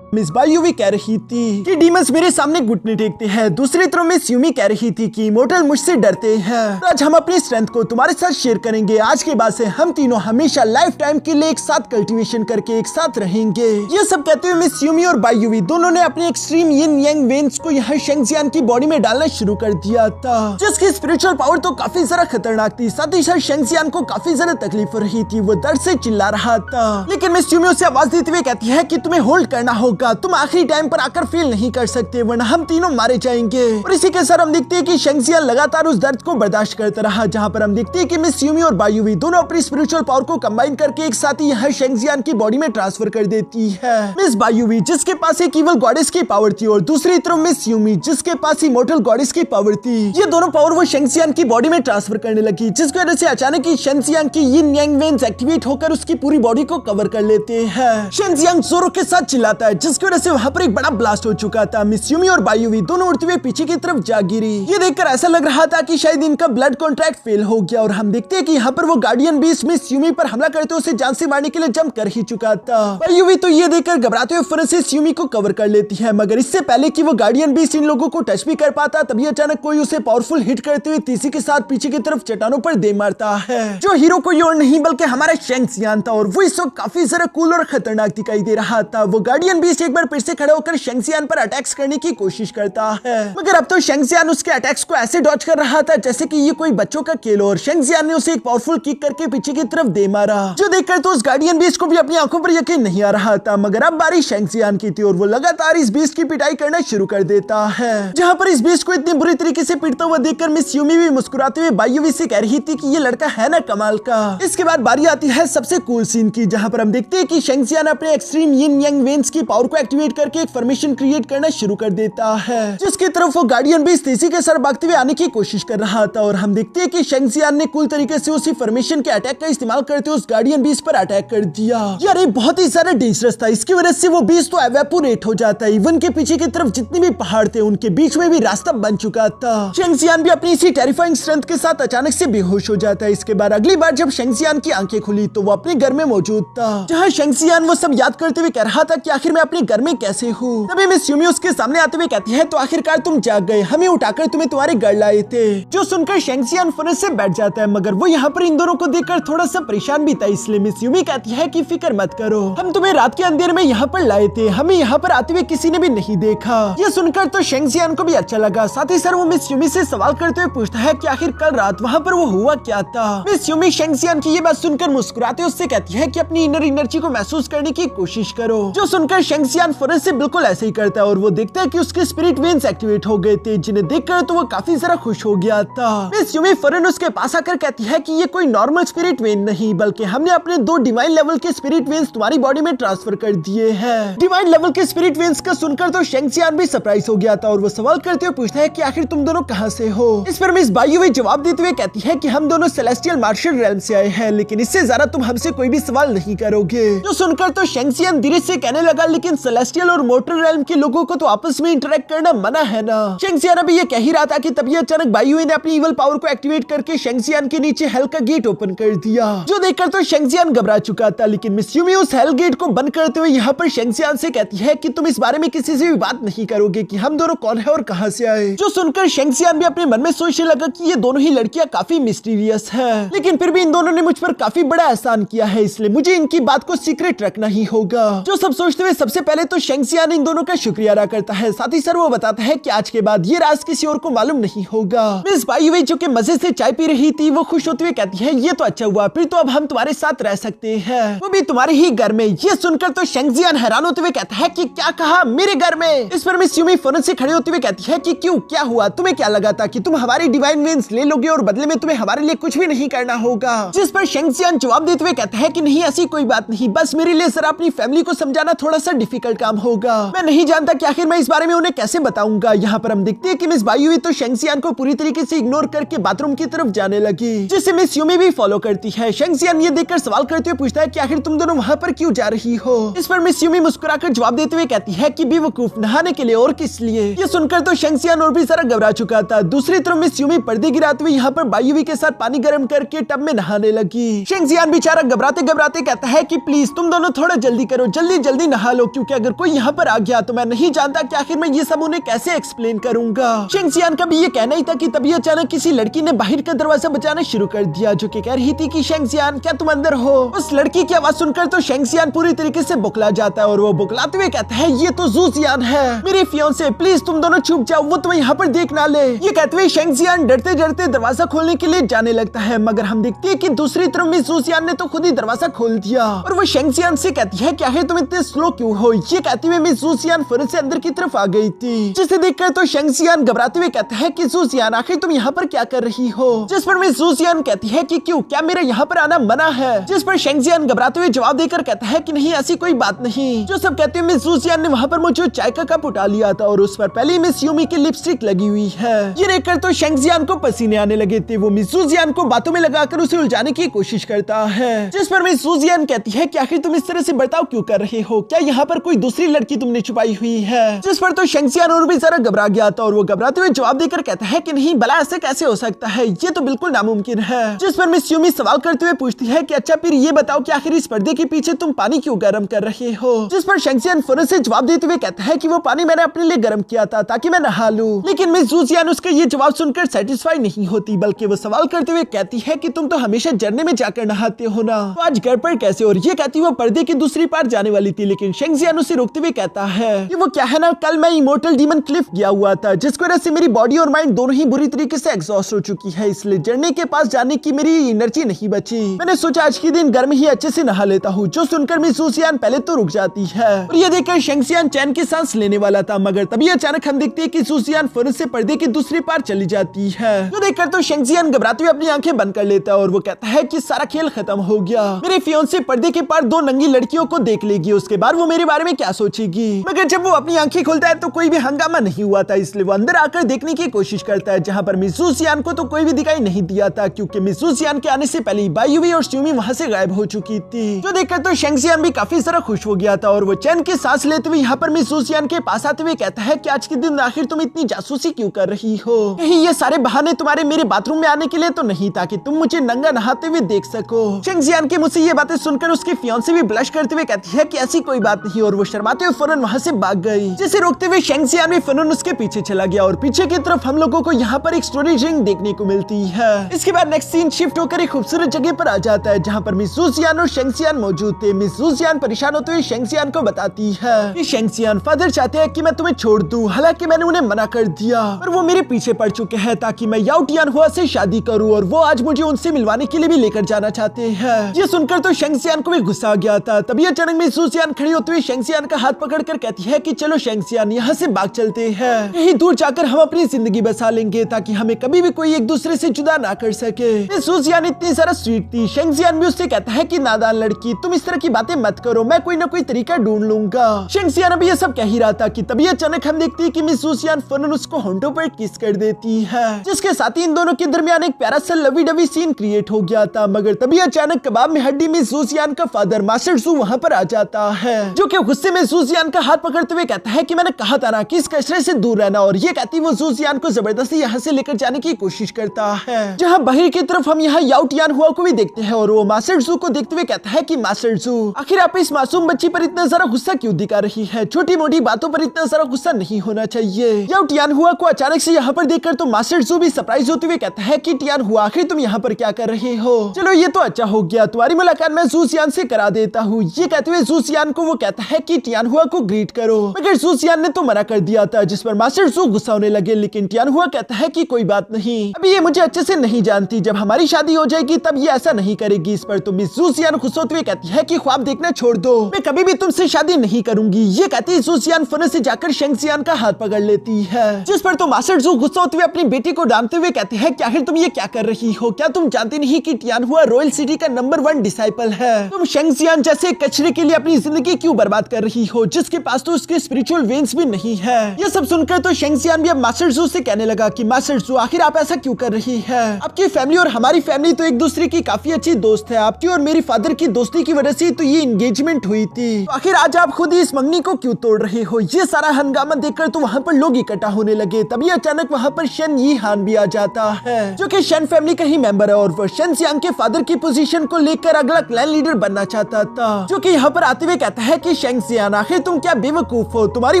मिस बायुवी कह रही थी कि डीमंस मेरे सामने घुटने टेकते हैं। दूसरी तरफ मिस यूमी कह रही थी कि इमोर्टल मुझसे डरते हैं। आज हम अपनी स्ट्रेंथ को तुम्हारे साथ शेयर करेंगे। आज के बाद से हम तीनों हमेशा लाइफ टाइम के लिए एक साथ कल्टीवेशन करके एक साथ रहेंगे। ये सब कहते हुए मिस यूमी और बायुवी दोनों ने अपने एक्सट्रीम यिन यांग वेन्स को यहाँ शेंगजियान की बॉडी में डालना शुरू कर दिया था, जिसकी स्पिरिचुअल पावर तो काफी ज्यादा खतरनाक थी। साथ ही साथ शेंगजियान को काफी ज्यादा तकलीफ हो रही थी, वो दर्द से चिल्ला रहा था। लेकिन मिस यूमी उसे आवाज देते हुए कहती है कि तुम्हें होल्ड करना होगा, तुम आखिरी टाइम पर आकर फेल नहीं कर सकते वरना हम तीनों मारे जाएंगे। और इसी के साथ हम देखते हैं कि शेंगजियान लगातार उस दर्द को बर्दाश्त करता रहा, जहां पर हम देखते हैं कि मिस यूमी और बायुवी दोनों अपनी स्पिरिचुअल पावर को कंबाइन करके एक साथ ही यहाँ शेंगजियान की बॉडी में ट्रांसफर कर देती है। मिस बायुवी जिसके पास एक इवल गॉडेस की पावर थी और दूसरी तरफ मिस यूमी जिसके पास इमॉर्टल गॉडेस की पावर थी, ये दोनों पावर वो शेंगजियान की बॉडी में ट्रांसफर करने लगी, जिसकी वजह से अचानक ही शेंगजियान की यिन यांग वेन्स एक्टिवेट होकर उसकी पूरी बॉडी को कवर कर लेते हैं। शेंगजियान जोरों के साथ चिल्लाता है, जिसकी वजह से वहां पर एक बड़ा ब्लास्ट हो चुका था। मिस यूमी और बायुवी दोनों उड़ते हुए पीछे की तरफ जा गिरी। ये देखकर ऐसा लग रहा था कि शायद इनका ब्लड कॉन्ट्रैक्ट फेल हो गया। और हम देखते हैं कि यहाँ पर वो गार्डियन बीस्ट मिस यूमी पर हमला करते उसे जान से मारने के लिए जंप कर ही चुका था। बायुवी तो ये देखकर घबराते हुए फौरन से यूमी को कवर कर लेती है, मगर इससे पहले कि वो गार्डियन बीस्ट इन लोगों को टच भी कर पाता, तभी अचानक कोई उसे पावरफुल हिट करते हुए तीसरी के साथ पीछे की तरफ चट्टानों पर दे मारता है। जो हीरो कोई और नहीं बल्कि हमारा शेंगजियान था, और वो इस वक्त काफी ज्यादा कूल और खतरनाक दिखाई दे रहा था। वो गार्डियन बीस्ट एक बार फिर से खड़ा होकर शेंगजियान पर अटैक्स करने की कोशिश करता है, मगर अब तो शेंगजियान उसके अटैक्स को ऐसे डॉज कर रहा था जैसे कि ये कोई बच्चों का खेल हो। और शेंगजियान ने उसे एक पावरफुल किक करके पीछे की तरफ दे मारा, जो देखकर तो उस गार्डियन बीस्ट को भी अपनी आंखों पर यकीन नहीं आ रहा था। मगर अब बारी शेंगजियान की थी और वो लगातार इस बीस्ट की पिटाई करना शुरू कर देता है। जहां पर इस बीस्ट को इतनी बुरी तरीके से पीटता हुआ देखकर मिस यूमी भी मुस्कुराते हुए बायुवी से कह रही थी कि ये लड़का है ना कमाल का। इसके बाद बारी आती है सबसे कूल सीन की, जहां पर हम देखते हैं कि शेंगजियान अपने एक्सट्रीम यिन यांग वेन्स की पावर को एक्टिवेट करके एक फॉर्मेशन क्रिएट करना शुरू कर देता है, जिसकी तरफ वो गार्डियन बीस्ट तेजी के साथ भागते हुए आने की कोशिश कर रहा था। और हम देखते हैं कि शेंगजियान ने कूल तरीके से उसी फॉर्मेशन के अटैक का इस्तेमाल करते हुए उस गार्डियन बीस्ट पर अटैक कर दिया। यार ये बहुत ही ज्यादा डेंजरस था, इसकी वजह से वो बीस्ट तो एवेपोरेट हो जाता है। इवन के पीछे की तरफ जितने भी पहाड़ थे उनके बीच में भी रास्ता बन चुका था। शेंगजियान भी अपनी इसी टेरिफाइंग स्ट्रेंथ के साथ अचानक से बेहोश हो जाता है। इसके बाद अगली बार जब शेंगजियान की आंखें खुली तो वो अपने घर में मौजूद था, जहाँ शेंगजियान वो सब याद करते हुए कह रहा था कि आखिर मैं अपने घर में कैसे हूँ। तभी मिस यूमी उसके सामने आते हुए कहती है, तो आखिरकार तुम जाग गए, हमें उठाकर तुम्हें तुम्हारे घर लाए थे। जो सुनकर शेंगजियान फौरन से बैठ जाता है, मगर वो यहाँ पर इन दोनों को देखकर थोड़ा सा परेशान भी था। इसलिए मिस यूमी कहती है कि फिक्र मत करो, हम तुम्हें रात के अंधेरे में यहाँ पर लाए थे, हमें यहाँ पर आते हुए किसी ने भी नहीं देखा। ये सुनकर तो शेंगजियान को भी अच्छा लगा। साथ ही सर वो मिस यूमी से सवाल करते हुए पूछता है कि आखिर कल रात वहाँ पर वो हुआ क्या था। मिस यूमी शेंगजियान की ये बात सुनकर मुस्कुराते उससे कहती है कि अपनी इनर एनर्जी को महसूस करने की कोशिश करो। जो सुनकर शेंगजियान फौरन से बिल्कुल ऐसे ही करता है और वो देखता है कि उसके स्पिरिट वेन्स एक्टिवेट हो गए थे, जिन्हें देखकर तो वो काफी ज्यादा खुश हो गया था। मिस यूमी फौरन उसके पास आकर कहती है कि ये कोई नॉर्मल स्पिरिट वेन नहीं, बल्कि हमने अपने 2 डिवाइन लेवल के स्पिरिट वेन्स तुम्हारी बॉडी में ट्रांसफर कर दिए हैं। डिवाइन लेवल के स्पिरिट वेन्स का सुनकर तो शेंगजियान भी सरप्राइज हो गया था और वो सवाल करते हुए पूछता है कि आखिर तुम दोनों कहाँ से हो। इस पर मिस बायुवी जवाब देते हुए कहती है कि हम दोनों सेलेस्टियल मार्शल रेल्म से आए हैं, लेकिन इससे ज्यादा तुम हमसे कोई भी सवाल नहीं करोगे। जो सुनकर तो शेंगजियान धीरे से कहने लगा, लेकिन सेलेस्टियल और मोर्टल रेल्म के लोगों को तो आपस में इंटरेक्ट करना मना है ना। शेंगजियान अभी ये कह ही रहा था कि तभी अचानक बायुवी ने अपनी इवल पावर को एक्टिवेट करके शेंगजियान के नीचे हेल का गेट ओपन कर दिया, जो देखकर तो शेंगजियान घबरा चुका था। लेकिन मिस यूमी उस हेल गेट को बंद करते हुए यहाँ पर शेंगजियान से कहती है कि तुम इस बारे में किसी से भी बात नहीं करोगे कि हम दोनों कौन है और कहाँ से आए। जो सुनकर शेंगजियान भी अपने मन में सोचने लगा कि ये दोनों ही लड़कियां काफी मिस्टीरियस है, लेकिन फिर भी इन दोनों ने मुझ पर काफी बड़ा एहसान किया है, इसलिए मुझे इनकी बात को सीक्रेट रखना ही होगा। जो सब सोचते हुए सबसे पहले तो शेंगजियान इन दोनों का शुक्रिया अदा करता है। साथ ही सर वो बताता है कि आज के बाद ये राज किसी और को मालूम नहीं होगा। मिस बायुवी जो कि मजे से चाय पी रही थी, वो खुश होते हुए कहती है, ये तो अच्छा हुआ, फिर तो अब हम तुम्हारे साथ रह सकते हैं, वो भी तुम्हारे ही घर में। ये सुनकर तो शेंगजियान हैरान होते हुए कहता है कि क्या कहा, मेरे घर में। इस पर मिस यूमी फौरन से खड़े होते हुए कहती है कि क्यों, क्या हुआ, तुम्हें क्या लगा था कि तुम हमारी डिवाइन वेन्स ले लोगे और बदले में तुम्हें हमारे लिए कुछ भी नहीं करना होगा। जिस पर शेंगजियान जवाब देते हुए कहता है कि नहीं, ऐसी कोई बात नहीं, बस मेरे लिए जरा अपनी फैमिली को समझाना थोड़ा सा डिफिकल्ट काम होगा। मैं नहीं जानता कि आखिर मैं इस बारे में उन्हें कैसे बताऊंगा। यहाँ पर हम देखते हैं कि मिस बायुवी तो शेंगजियान को पूरी तरीके से इग्नोर करके बाथरूम की तरफ जाने लगी, जिसे मिस यूमी भी फॉलो करती है। शेंगजियान ये देखकर सवाल करते हुए पूछता है कि आखिर तुम दोनों वहाँ पर क्यों जा रही हो। इस पर मिस यूमी मुस्कुराकर जवाब देते हुए कहती है कि बेवकूफ, नहाने के लिए और किस लिए। ये सुनकर तो शेंगजियान और भी सारा घबरा चुका था। दूसरी तरफ मिस यूमी पर्दे गिराते हुए यहाँ पर बायुवी के साथ पानी गर्म करके टब में नहाने लगी। शेंगजियान बेचारा घबराते घबराते कहता है कि प्लीज तुम दोनों थोड़ा जल्दी करो, जल्दी जल्दी नहा लो, क्योंकि अगर कोई यहाँ पर आ गया तो मैं नहीं जानता कि आखिर मैं ये सब उन्हें कैसे एक्सप्लेन करूंगा। शेंगजियान का भी ये कहना ही था कि तभी अचानक किसी लड़की ने बाहर का दरवाजा बजाना शुरू कर दिया, जो कि कह रही थी कि शेंगजियान क्या तुम अंदर हो। उस लड़की की आवाज सुनकर तो शेंगजियान पूरी तरीके से बुकला जाता है और वो बुकलाते हुए कहता है ये तो ज़ूज़ियान है, मेरी फियांसे, प्लीज तुम दोनों छुप जाओ, वो तुम्हें यहाँ पर देख ना ले। ये कहते हुए शेंगजियान डरते डरते दरवाजा खोलने के लिए जाने लगता है, मगर हम देखते हैं कि दूसरी तरफ मिस ज़ूज़ियान ने तो खुद ही दरवाजा खोल दिया और वो शेंगजियान से कहती है क्या है तुम इतने स्लो क्यों हो। ये कहते हुए मिस ज़ूज़ियान फौरन से अंदर की तरफ आ गई थी, जिसे देखकर तो शेंगजियान घबराते हुए कहता है कि ज़ूज़ियान आखिर तुम यहाँ पर क्या कर रही हो। जिस पर मिस ज़ूज़ियान कहती है कि क्यों, क्या मेरा यहाँ पर आना मना है। जिस पर शेंगजियान घबराते हुए जवाब देकर कहता है कि नहीं ऐसी कोई बात नहीं। जो सब कहते हुए मिस ज़ूज़ियान ने वहाँ पर मौजूद चाय का कप उठा लिया था और उस पर पहले मिस यूमी की लिपस्टिक लगी हुई है। ये देखकर तो शेंगजियान को पसीने आने लगे थे। वो मिस ज़ूज़ियान को बातों में लगाकर उसे उलझाने की कोशिश करता है, जिस पर मिस ज़ूज़ियान कहती है कि आखिर तुम इस तरह से बर्ताव क्यों कर रहे हो, क्या यहाँ पर कोई दूसरी लड़की तुमने छुपाई हुई है। जिस पर तो शेंगजियान और भी जरा घबरा गया था और वो घबराते हुए जवाब देकर कहता है कि नहीं भला ऐसे कैसे हो सकता है, ये तो बिल्कुल नामुमकिन है। जिस पर मिस यूमी सवाल करते हुए पूछती है कि अच्छा फिर ये बताओ कि आखिर इस पर्दे के पीछे तुम पानी क्यों गर्म कर रहे हो। जिस पर शेंगजियान फौरन से जवाब देते हुए कहता है कि वो पानी मैंने अपने लिए गर्म किया था ताकि मैं नहा लूं। लेकिन मिस ज़ूज़ियान उसका ये जवाब सुनकर सेटिस्फाई नहीं होती, बल्कि वो सवाल करते हुए कहती है कि तुम तो हमेशा झरने में जाकर नहाते हो ना, तो आज घर पर कैसे। और ये कहती वो पर्दे की दूसरी पार जाने वाली थी, लेकिन शेंगजियान उसे रोकते हुए कहता है कि वो क्या है ना, कल मैं इमोर्टल डीमन क्लिफ गया हुआ था, जिसकी वजह से मेरी बॉडी और माइंड दोनों ही बुरी तरीके से एग्जॉस्ट हो चुकी है, इसलिए झरने के पास जाने की मेरी एनर्जी नहीं बची। मैंने सोचा आज के दिन घर में ही अच्छे से नहा लेता हूँ। जो सुनकर मिस ज़ूज़ियान पहले तो रुक जाती है और ये देखकर शेंगजियान चैन की सांस लेने वाला था, मगर तभी अचानक हम देखते हैं कि ज़ूज़ियान फौरन से पर्दे की दूसरी पार चली जाती है। जो देखकर तो शेंगजियान घबराते हुए अपनी आंखें बंद कर लेता है और वो कहता है कि सारा खेल खत्म हो गया, मेरे फियांसे पर्दे के पार दो नंगी लड़कियों को देख लेगी, उसके बाद वो मेरे बारे में क्या सोचेगी। मगर जब वो अपनी आंखें खोलता है तो कोई भी हंगामा नहीं हुआ था, इसलिए वो अंदर आकर देखने की कोशिश करता है, जहाँ पर मिस ज़ूज़ियान को तो कोई भी दिखाई नहीं दिया था, क्योंकि मिस ज़ूज़ियान के आने से पहले बायुवी और यूमी वहाँ से गायब हो चुकी थी। जो देखकर तो शेंगजियान भी काफी सारा खुश हो गया था और वो चैन की सांस लेते हुए यहाँ पर मिस ज़ूज़ियान के पास आते हुए कहता है कि आज के दिन आखिर तुम इतनी जासूसी क्यों कर रही हो। कहीं ये सारे बहाने तुम्हारे मेरे बाथरूम में आने के लिए तो नहीं, ताकि तुम मुझे नंगा नहाते हुए देख सको। शेंगजियान के मुझसे ये बातें सुनकर उसकी फियांसे भी ब्लश करते हुए कहती है कि ऐसी कोई बात नहीं, और वो शर्माते हुए फौरन वहाँ से भाग गई, जिसे रोकते हुए शेंगजियान भी फौरन उसके पीछे चला गया और पीछे की तरफ हम लोगों को यहाँ पर एक स्टोरेज रिंग देखने को मिलती है। इसके बाद नेक्स्ट सीन शिफ्ट होकर एक खूबसूरत जगह पर आ जाता है, जहाँ पर मिस ज़ूज़ियान और शेंगजियान मौजूद थे। मिस ज़ूज़ियान परेशान होते हुए शेंगजियान को बताती है कि शेंगजियान फादर चाहते हैं कि मैं तुम्हें छोड़ दूं, हालांकि मैंने उन्हें मना कर दिया और वो मेरे पीछे पड़ चुके हैं ताकि मैं याओ टियानहुआ से शादी करूं, और वो आज मुझे उनसे मिलवाने के लिए भी लेकर जाना चाहते हैं। ये सुनकर तो शेंगजियान को भी गुस्सा आ गया था। तभी अचानक मिस ज़ूज़ियान खड़ी होते हुए शेंगजियान का हाथ पकड़कर कहती है कि चलो शेंगजियान यहाँ से भाग चलते हैं, कहीं दूर जाकर हम अपनी जिंदगी बसा लेंगे ताकि हमें कभी भी कोई एक दूसरे से जुदा ना कर सके। मिस ज़ूज़ियान इतनी सारा स्वीट थी। शेंगजियान भी उससे कहता है कि नादान लड़की, तुम इस तरह की बातें मत करो, मैं कोई ना कोई तरीका ढूंढ लूंगा। शेंगजियान अभी ये सब कह ही रहा था कि तभी अचानक हम देखते हैं कि मिस ज़ूज़ियान फौरन उसको होंठों पर किस कर देती है, जिसके साथ ही इन दोनों के दरमियान एक प्यारा सा लवी डवी सीन क्रिएट हो गया था। मगर तभी अचानक कबाब में हड्डी मिस ज़ूज़ियान का फादर मास्टर ज़ू वहाँ पर आ जाता है, जो कि गुस्से में ज़ूज़ियान का हाथ पकड़ते हुए कहता है कि मैंने कहा था ना कि इस कचरे से दूर रहना, और ये कहती वो ज़ूज़ियान को जबरदस्ती यहाँ से लेकर जाने की कोशिश करता है। जहाँ बाहर की तरफ हम यहाँ याओ टियानहुआ को भी देखते हैं और वो मास्टर ज़ू को देखते हुए कहता है कि मास्टर ज़ू, आखिर आप इस मासूम बच्ची पर इतना सारा गुस्सा क्यों दिखा रही है, छोटी मोटी बातों पर इतना सारा गुस्सा नहीं होना चाहिए। याओ टियानहुआ को अचानक से यहाँ पर देखकर तो मास्टर ज़ू भी सरप्राइज होते हुए कहता है कि टियानहुआ आखिर तुम यहाँ पर क्या कर रहे हो, चलो ये तो अच्छा हो गया, तुम्हारी मुलाकात मैं ज़ूज़ियान से करा देता हूँ। ये कहते हुए ज़ूज़ियान को वो कहता है कि टियानहुआ को ग्रीट करो, मगर ज़ूज़ियान ने तो मना कर दिया था, जिस पर मास्टर ज़ू गुस्सा होने लगे। लेकिन टियानहुआ कहता है कि कोई बात नहीं, अभी ये मुझे अच्छे से नहीं जानती, जब हमारी शादी हो जाएगी तब ये ऐसा नहीं करेगी। इस पर तो मिस ज़ूज़ियान गुस्सा होते हुए कहती है कि ख्वाब देखना छोड़ दो, मैं कभी भी तुमसे शादी नहीं करूंगी। ये कहती ज़ूज़ियान फौरन से जाकर शेंगजियान का हाथ पकड़ लेती है, जिस पर तो मास्टर ज़ू गुस्सा होते हुए अपनी बेटी को डांटते हुए कहते हैं कि आखिर तुम ये क्या कर रही हो, क्या तुम जानती नहीं कि टियानहुआ रॉयल सिटी का नंबर 1 डिसाइपल है, तुम शेंगजियान जैसे कचरे के लिए अपनी जिंदगी क्यों बर्बाद बात कर रही हो, जिसके पास तो उसके स्पिरिचुअल वेन्स भी नहीं है। ये सब सुनकर तो शेंगजियान भी अब मास्टर जू से कहने लगा कि मास्टर जू, आखिर आप ऐसा क्यों कर रही है? आपकी फैमिली और हमारी फैमिली तो एक दूसरे की काफी अच्छी दोस्त है। आपकी और मेरी फादर की दोस्ती की वजह से तो ये एंगेजमेंट हुई थी। तो आखिर आज आप खुद ही इस मंगनी को क्यों तोड़ रहे हो? ये सारा हंगामा देखकर तो वहाँ पर लोग इकट्ठा होने लगे। तभी अचानक वहाँ पर शन यी हान भी आ जाता है, जो कि शन फैमिली का ही मेंबर है और वो शेंगजियांग के फादर की पोजीशन को लेकर अगला क्लैन लीडर बनना चाहता था। जो कि यहाँ पर आते हुए कहता है कि शेंगजियान, आखिर तुम क्या बेवकूफ हो? तुम्हारी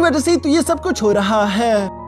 वजह से तो ये सब कुछ हो रहा है।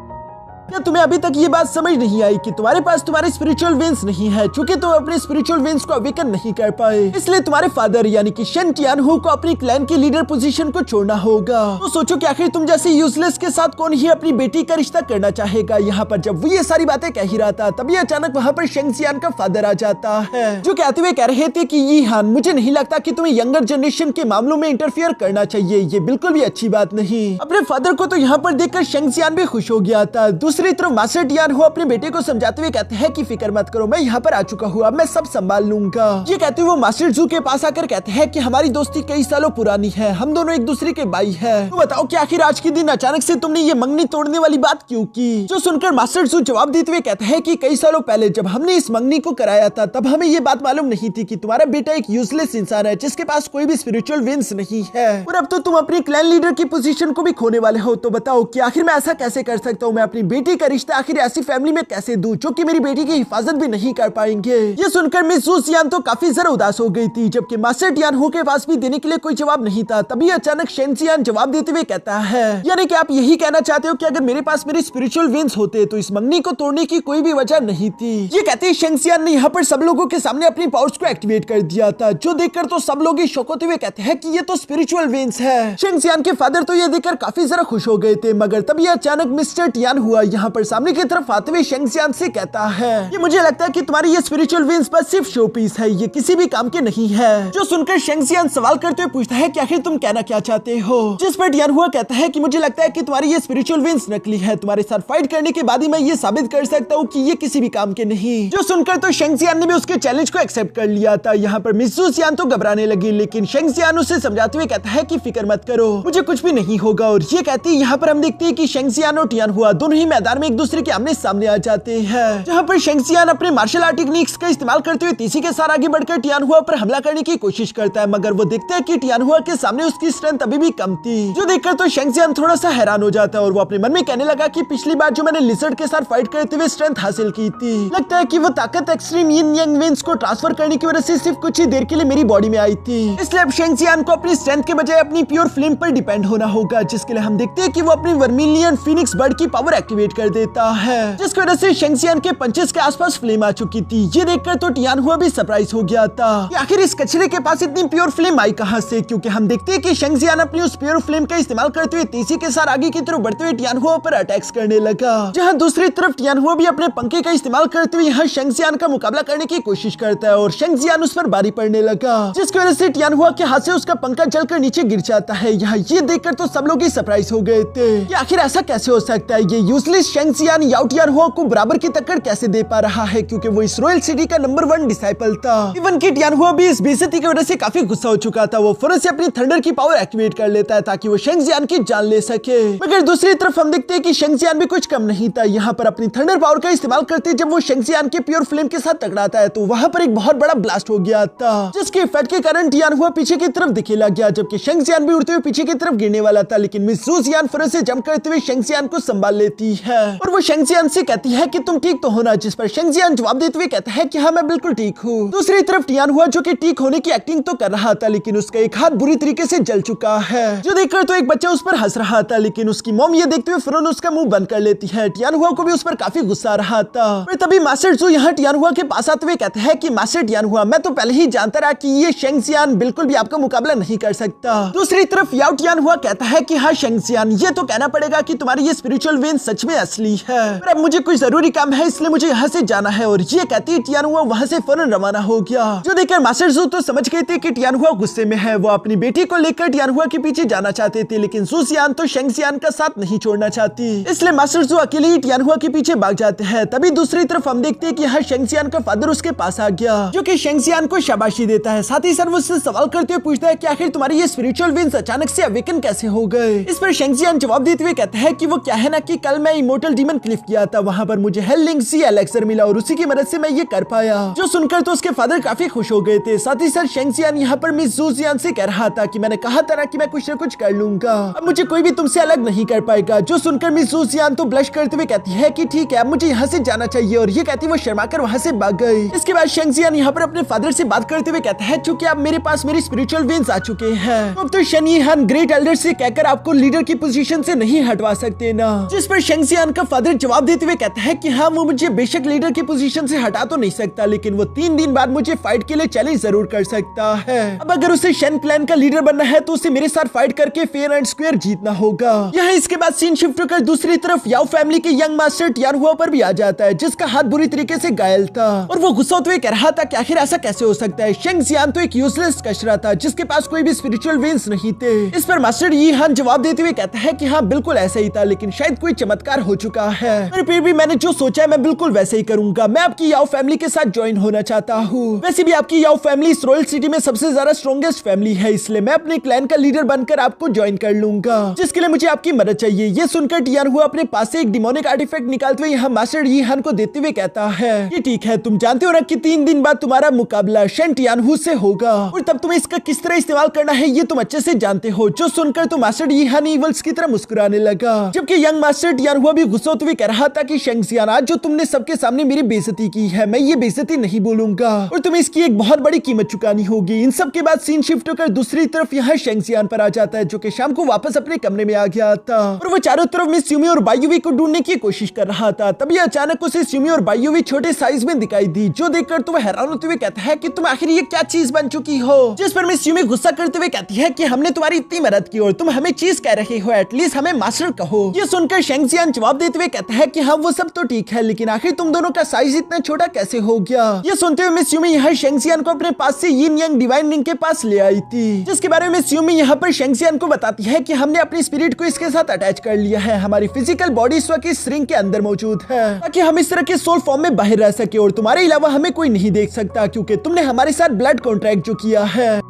क्या तुम्हें अभी तक ये बात समझ नहीं आई कि तुम्हारे पास तुम्हारे स्पिरिचुअल वेन्स नहीं है? क्योंकि तुम अपने स्पिरिचुअल वेन्स को अवेकन नहीं कर पाए, इसलिए तुम्हारे फादर यानी कि शन टियानहू को अपनी क्लैन की लीडर पोजीशन को छोड़ना होगा। तो सोचो कि आखिर तुम जैसे यूजलेस के साथ कौन ही अपनी बेटी का रिश्ता करना चाहेगा? यहाँ पर जब वो ये सारी बातें कह ही रहा था, तभी अचानक वहाँ पर शेंगजियान का फादर आ जाता है, जो कहते हुए कह रहे थे कि यी हान, मुझे नहीं लगता कि तुम्हें यंगर जनरेशन के मामलों में इंटरफियर करना चाहिए। ये बिल्कुल भी अच्छी बात नहीं। अपने फादर को तो यहाँ पर देखकर शेंगजियान भी खुश हो गया था। दूसरी तरफ मास्टर टियानहू अपने बेटे को समझाते हुए कहते हैं कि फिक्र मत करो, मैं यहाँ पर आ चुका हूँ, अब मैं सब संभाल लूंगा। ये कहते हुए वो मास्टर जू के पास आकर कहते हैं कि हमारी दोस्ती कई सालों पुरानी है, हम दोनों एक दूसरे के भाई हैं। तो बताओ कि आखिर आज के दिन अचानक से तुमने ये मंगनी तोड़ने वाली बात क्यों की? जो सुनकर मास्टर जू जवाब देते हुए कहते हैं कि कई सालों पहले जब हमने इस मंगनी को कराया था, तब हमें ये बात मालूम नहीं थी कि तुम्हारा बेटा एक यूजलेस इंसान है जिसके पास कोई भी स्पिरिचुअल वेन्स नहीं है, और अब तो तुम अपनी क्लैन लीडर की पोजीशन को भी खोने वाले हो। तो बताओ कि आखिर मैं ऐसा कैसे कर सकता हूँ? मैं अपनी बेटी का रिश्ता आखिर ऐसी फैमिली में कैसे दूं जो कि मेरी बेटी की हिफाजत भी नहीं कर पाएंगे? ये सुनकर मिस जू सियान तो काफी जरा उदास हो गई थी, जबकि मास्टर टियानहू के पास भी देने के लिए कोई जवाब नहीं था। तभी अचानक शेंगजियान जवाब देते हुए कहता है, यानी कि आप यही कहना चाहते हो कि अगर मेरे पास मेरे स्पिरिचुअल वेन्स होते तो इस मंगनी को तोड़ने की कोई भी वजह नहीं थी। ये कहते ही शेंगजियान ने यहाँ पर सब लोगों के सामने अपनी पावर्स को एक्टिवेट कर दिया था, जो देखकर तो सब लोग शौक होते हुए कहते हैं कि ये तो स्पिरिचुअल वेन्स है। शेंगजियान के फादर तो ये देखकर काफी जरा खुश हो गए थे, मगर तभी अचानक मिस्टर टियानहू यहाँ पर सामने की तरफ आते हुए शेंगजियान से कहता है, ये मुझे लगता है कि तुम्हारी ये स्पिरिचुअल वेन्स बस सिर्फ शो पीस है, ये किसी भी काम के नहीं है। जो सुनकर शेंगजियान सवाल करते हुए पूछता है कि आखिर तुम कहना क्या चाहते हो? जिस पर टियानहू कहता है कि मुझे लगता है कि तुम्हारी ये स्पिरिचुअल वेन्स नकली है, तुम्हारे साथ फाइट करने के बाद ही मैं ये साबित कर सकता हूँ कि ये किसी भी काम के नहीं। जो सुनकर तो शेंगजियान ने भी उसके चैलेंज को एक्सेप्ट कर लिया था। यहाँ पर मिस जू सियान तो घबराने लगी, लेकिन शेंगजियान उसे समझाते हुए कहता है कि फिक्र मत करो, मुझे कुछ भी नहीं होगा। और ये कहते ही यहाँ पर हम देखते हैं कि शेंगजियान और टियानहू दोनों ही मैदान में एक दूसरे के आमने सामने आ जाते हैं, जहाँ पर शेंगजियान अपने मार्शल आर्ट टेक्निक्स का इस्तेमाल करते हुए तीसी के साथ आगे बढ़कर टियानहुआ पर हमला करने की कोशिश करता है, मगर वो देखते हैं कि टियानहुआ के सामने उसकी स्ट्रेंथ अभी भी कम थी। जो देखकर तो शेंगजियान थोड़ा सा हैरान हो जाता है और वो अपने मन में कहने लगा कि पिछली बार जो मैंने लिजर्ड के साथ फाइट करते हुए स्ट्रेंथ हासिल की थी, लगता है कि वो ताकत एक्सट्रीम यिन यांग वेन्स को ट्रांसफर करने की वजह से सिर्फ कुछ ही देर के लिए मेरी बॉडी में आई थी। इसलिए अब शेंगजियान को अपनी स्ट्रेंथ के बजाय अपनी प्योर फ्लेम पर डिपेंड होना होगा, जिसके लिए हम देखते हैं कि वो अपनी वर्मिलियन फिनिक्स बर्ड की पावर एक्टिवेट कर देता है, जिसकी वजह से शेंगजियान के पंचेस के आसपास फ्लेम आ चुकी थी। ये देखकर तो टियानहुआ भी सरप्राइज हो गया था कि आखिर इस कचरे के पास इतनी प्योर फ्लेम आई कहां से, क्योंकि हम देखते हैं कि शेंगजियान अपनी उस प्योर फ्लेम का इस्तेमाल करते हुए तीसी के साथ आगे की तरफ बढ़ते हुए टियानहुआ पर अटैक्स करने लगा, जहां दूसरी तरफ टियानहुआ भी अपने पंखे का इस्तेमाल करते हुए यहाँ शेंगजियान का मुकाबला करने की कोशिश करता है और शेंगजियान उस पर भारी पड़ने लगा, जिसकी वजह से टियानहुआ के हाथ से उसका पंखा जलकर नीचे गिर जाता है। यहाँ ये देखकर तो सब लोग ही सरप्राइज हो गए थे कि आखिर ऐसा कैसे हो सकता है, ये यूजलेस शेंगजियान याओ टियानहुआ को बराबर की टक्कर कैसे दे पा रहा है, क्योंकि वो इस रॉयल सिटी का नंबर 1 डिसाइपल था। इवन कि टियानहुआ भी इस बेइज्जती की वजह से काफी गुस्सा हो चुका था। वो फौरन से अपनी थंडर की पावर एक्टिवेट कर लेता है ताकि वो शेंगजियान की जान ले सके, मगर दूसरी तरफ हम देखते हैं कि शेंगजियान भी कुछ कम नहीं था। यहाँ पर अपनी थंडर पावर का इस्तेमाल करते जब वो शेंगजियान के प्योर फ्लेम के साथ टकराता है, तो वहाँ पर एक बहुत बड़ा ब्लास्ट हो गया था, जिसके इफेक्ट के कारण टियानहुआ पीछे की तरफ दिखे लग गया, जबकि शेंगजियान भी उड़ते हुए पीछे की तरफ गिरने वाला था। लेकिन मिस जू सियान फौरन से जंप करते हुए शेंगजियान को संभाल लेती है और वो शेंगजियान से कहती है कि तुम ठीक तो हो ना, जिस पर शेंगजियान जवाब देते हुए कहता है कि हाँ मैं बिल्कुल ठीक हूँ। दूसरी तरफ टियानहुआ जो कि ठीक होने की एक्टिंग तो कर रहा था, लेकिन उसका एक हाथ बुरी तरीके से जल चुका है, जो देखकर तो एक बच्चा उस पर हंस रहा था, लेकिन उसकी मॉम ये देखते हुए फौरन उसका मुंह बंद कर लेती है। टियानहुआ को भी उस पर काफी गुस्सा आ रहा था। तभी मास्टर जू यहाँ टियानहुआ के पास आते हुए कहते हैं कि मास्टर टियानहुआ, मैं तो पहले ही जानता रहा कि ये शेंगजियान बिल्कुल भी आपका मुकाबला नहीं कर सकता। दूसरी तरफ याओ टियानहुआ कहता है कि हाँ शेंगजियान, ये तो कहना पड़ेगा कि तुम्हारी ये स्पिरिचुअल वेन सच में असली है। पर अब मुझे कुछ जरूरी काम है, इसलिए मुझे यहाँ से जाना है। और ये कहती है टियानहुआ वहाँ से फौरन रवाना हो गया। जो देखकर मास्टर जू तो समझ गए थे कि टियानहुआ गुस्से में है। वो अपनी बेटी को लेकर टियानहुआ के पीछे जाना चाहते थे, लेकिन जूजियान तो शेंगजियान का साथ नहीं छोड़ना चाहती। इसलिए मास्टर जू अकेले ही टियानहुआ के पीछे भाग जाते हैं। तभी दूसरी तरफ हम देखते हैं कि यहाँ शेंगजियान का फादर उसके पास आ गया, जो कि शेंगजियान को शाबाशी देता है। साथ ही सर उससे सवाल करते हुए पूछता है कि आखिर तुम्हारी ये स्पिरिचुअल विंग्स अचानक से अवेकन कैसे हो गए। इस पर शेंगजियान जवाब देते हुए कहता है कि वो क्या है ना कि कल मैं इमोर्टल डीमन क्लिफ किया था, वहाँ पर मुझे हेल लिंक सी एलेक्सर मिला और उसी की मदद से मैं ये कर पाया। जो सुनकर तो उसके फादर काफी खुश हो गए थे। साथ ही सर शेंगजियान यहाँ पर मिस जूजियान से कह रहा था कि मैंने कहा था कि मैं कुछ न कुछ कर लूंगा, अब मुझे कोई भी तुमसे अलग नहीं कर पाएगा। जो सुनकर मिस जूजियान तो ब्लश करते हुए कहती है कि ठीक है, अब मुझे यहाँ से जाना चाहिए। और ये कहती वो शर्माकर वहाँ से भाग गई। इसके बाद शेंगजियान यहाँ पर अपने फादर से बात करते हुए कहता है चूंकि अब मेरे पास मेरी स्पिरिचुअल विंग्स आ चुके हैं, तो अब तो शन यीहान ग्रेट एल्डर से कहकर आपको लीडर की पोजीशन से नहीं हटवा सकते ना। जिस पर शेंगजियान का फादर जवाब देते हुए कहता है कि हाँ, वो मुझे बेशक लीडर की पोजीशन से हटा तो नहीं सकता, लेकिन वो 3 दिन बाद मुझे फाइट के लिए चैलेंज जरूर कर सकता है। अब अगर उसे शन क्लैन का लीडर बनना है तो उसे मेरे साथ फाइट करके फेयर एंड स्क्वायर जीतना होगा। यहाँ इसके बाद सीन शिफ्ट होकर दूसरी तरफ याओ फैमिली के यंग मास्टर टियानहुआ पर भी आ जाता है, जिसका हाथ बुरी तरीके से घायल था। और वो गुस्सा होते हुए कह रहा था कि आखिर ऐसा कैसे हो सकता है। शेंगजियान तो एक यूजलेस कचरा था जिसके पास कोई भी स्पिरिचुअल विंग्स नहीं थे। इस पर मास्टर यीहान जवाब देते हुए कहता है कि हाँ, बिल्कुल ऐसा ही था, लेकिन शायद कोई चमत्कार हो चुका है। पर फिर भी मैंने जो सोचा है मैं बिल्कुल वैसे ही करूंगा। मैं आपकी याओ फैमिली के साथ ज्वाइन होना चाहता हूँ। वैसे भी आपकी याओ फैमिली इस रॉयल सिटी में सबसे ज्यादा स्ट्रॉन्गेस्ट फैमिली है, इसलिए मैं अपने क्लैन का लीडर बनकर आपको ज्वाइन कर लूंगा, जिसके लिए मुझे आपकी मदद चाहिए। ये सुनकर टियानहुआ अपने पास से एक डिमोनिक आर्टिफैक्ट निकालते हुए यहाँ मास्टर यीहान को देते हुए कहता है कि ठीक है, तुम जानते हो ना कि 3 दिन बाद तुम्हारा मुकाबला शन टियानहु से होगा और तब तुम्हें इसका किस तरह इस्तेमाल करना है ये तुम अच्छे से जानते हो। जो सुनकर तो मास्टर यीहान इवल्स की तरह मुस्कुराने लगा, जबकि यंग मास्टर टियानहुआ भी गुस्सा होते हुए कह रहा था कि शेंगजियान, आज जो तुमने सबके सामने मेरी बेइज्जती की है, मैं ये बेइज्जती नहीं बोलूंगा और तुम्हें इसकी एक बहुत बड़ी कीमत चुकानी होगी। इन सब के बाद सीन शिफ्ट होकर दूसरी तरफ यहाँ शेंगजियान पर आ जाता है, जो कि शाम को वापस अपने कमरे में आ गया था और वो चारों तरफ में स्यूमी और बायुवी को ढूंढने की कोशिश कर रहा था। तभी अचानक उसे स्यूमी और बायुवी छोटे साइज में दिखाई दी, जो देखकर तो वह हैरान होते हुए कहता है कि तुम आखिर ये क्या चीज बन चुकी हो। जिस पर मिस स्यूमी गुस्सा करते हुए कहती है कि हमने तुम्हारी इतनी मदद की और तुम हमें चीज कह रहे हो, एटलीस्ट हमें मास्टर कहो। ये सुनकर शेंगजियान जवाब देते हुए कहता है कि हाँ, वो सब तो ठीक है, लेकिन आखिर तुम दोनों का साइज इतना छोटा कैसे हो गया। ये सुनते हुए मिस स्यूमी यहाँ शेंगजियान को अपने पास से यिन यांग डिवाइन रिंग के पास ले आई थी, जिसके बारे में स्यूमी यहाँ पर शेंगजियान को बताती है कि हमने अपनी स्पिरिट को इसके साथ अटैच कर लिया है। हमारी फिजिकल बॉडी इस वक्त इस रिंग के अंदर मौजूद है, ताकि हम इस तरह के सोल फॉर्म में बाहर रह सके और तुम्हारे अलावा हमें कोई नहीं देख सकता, क्योंकि तुमने हमारे साथ ब्लड कॉन्ट्रैक्ट जो किया है।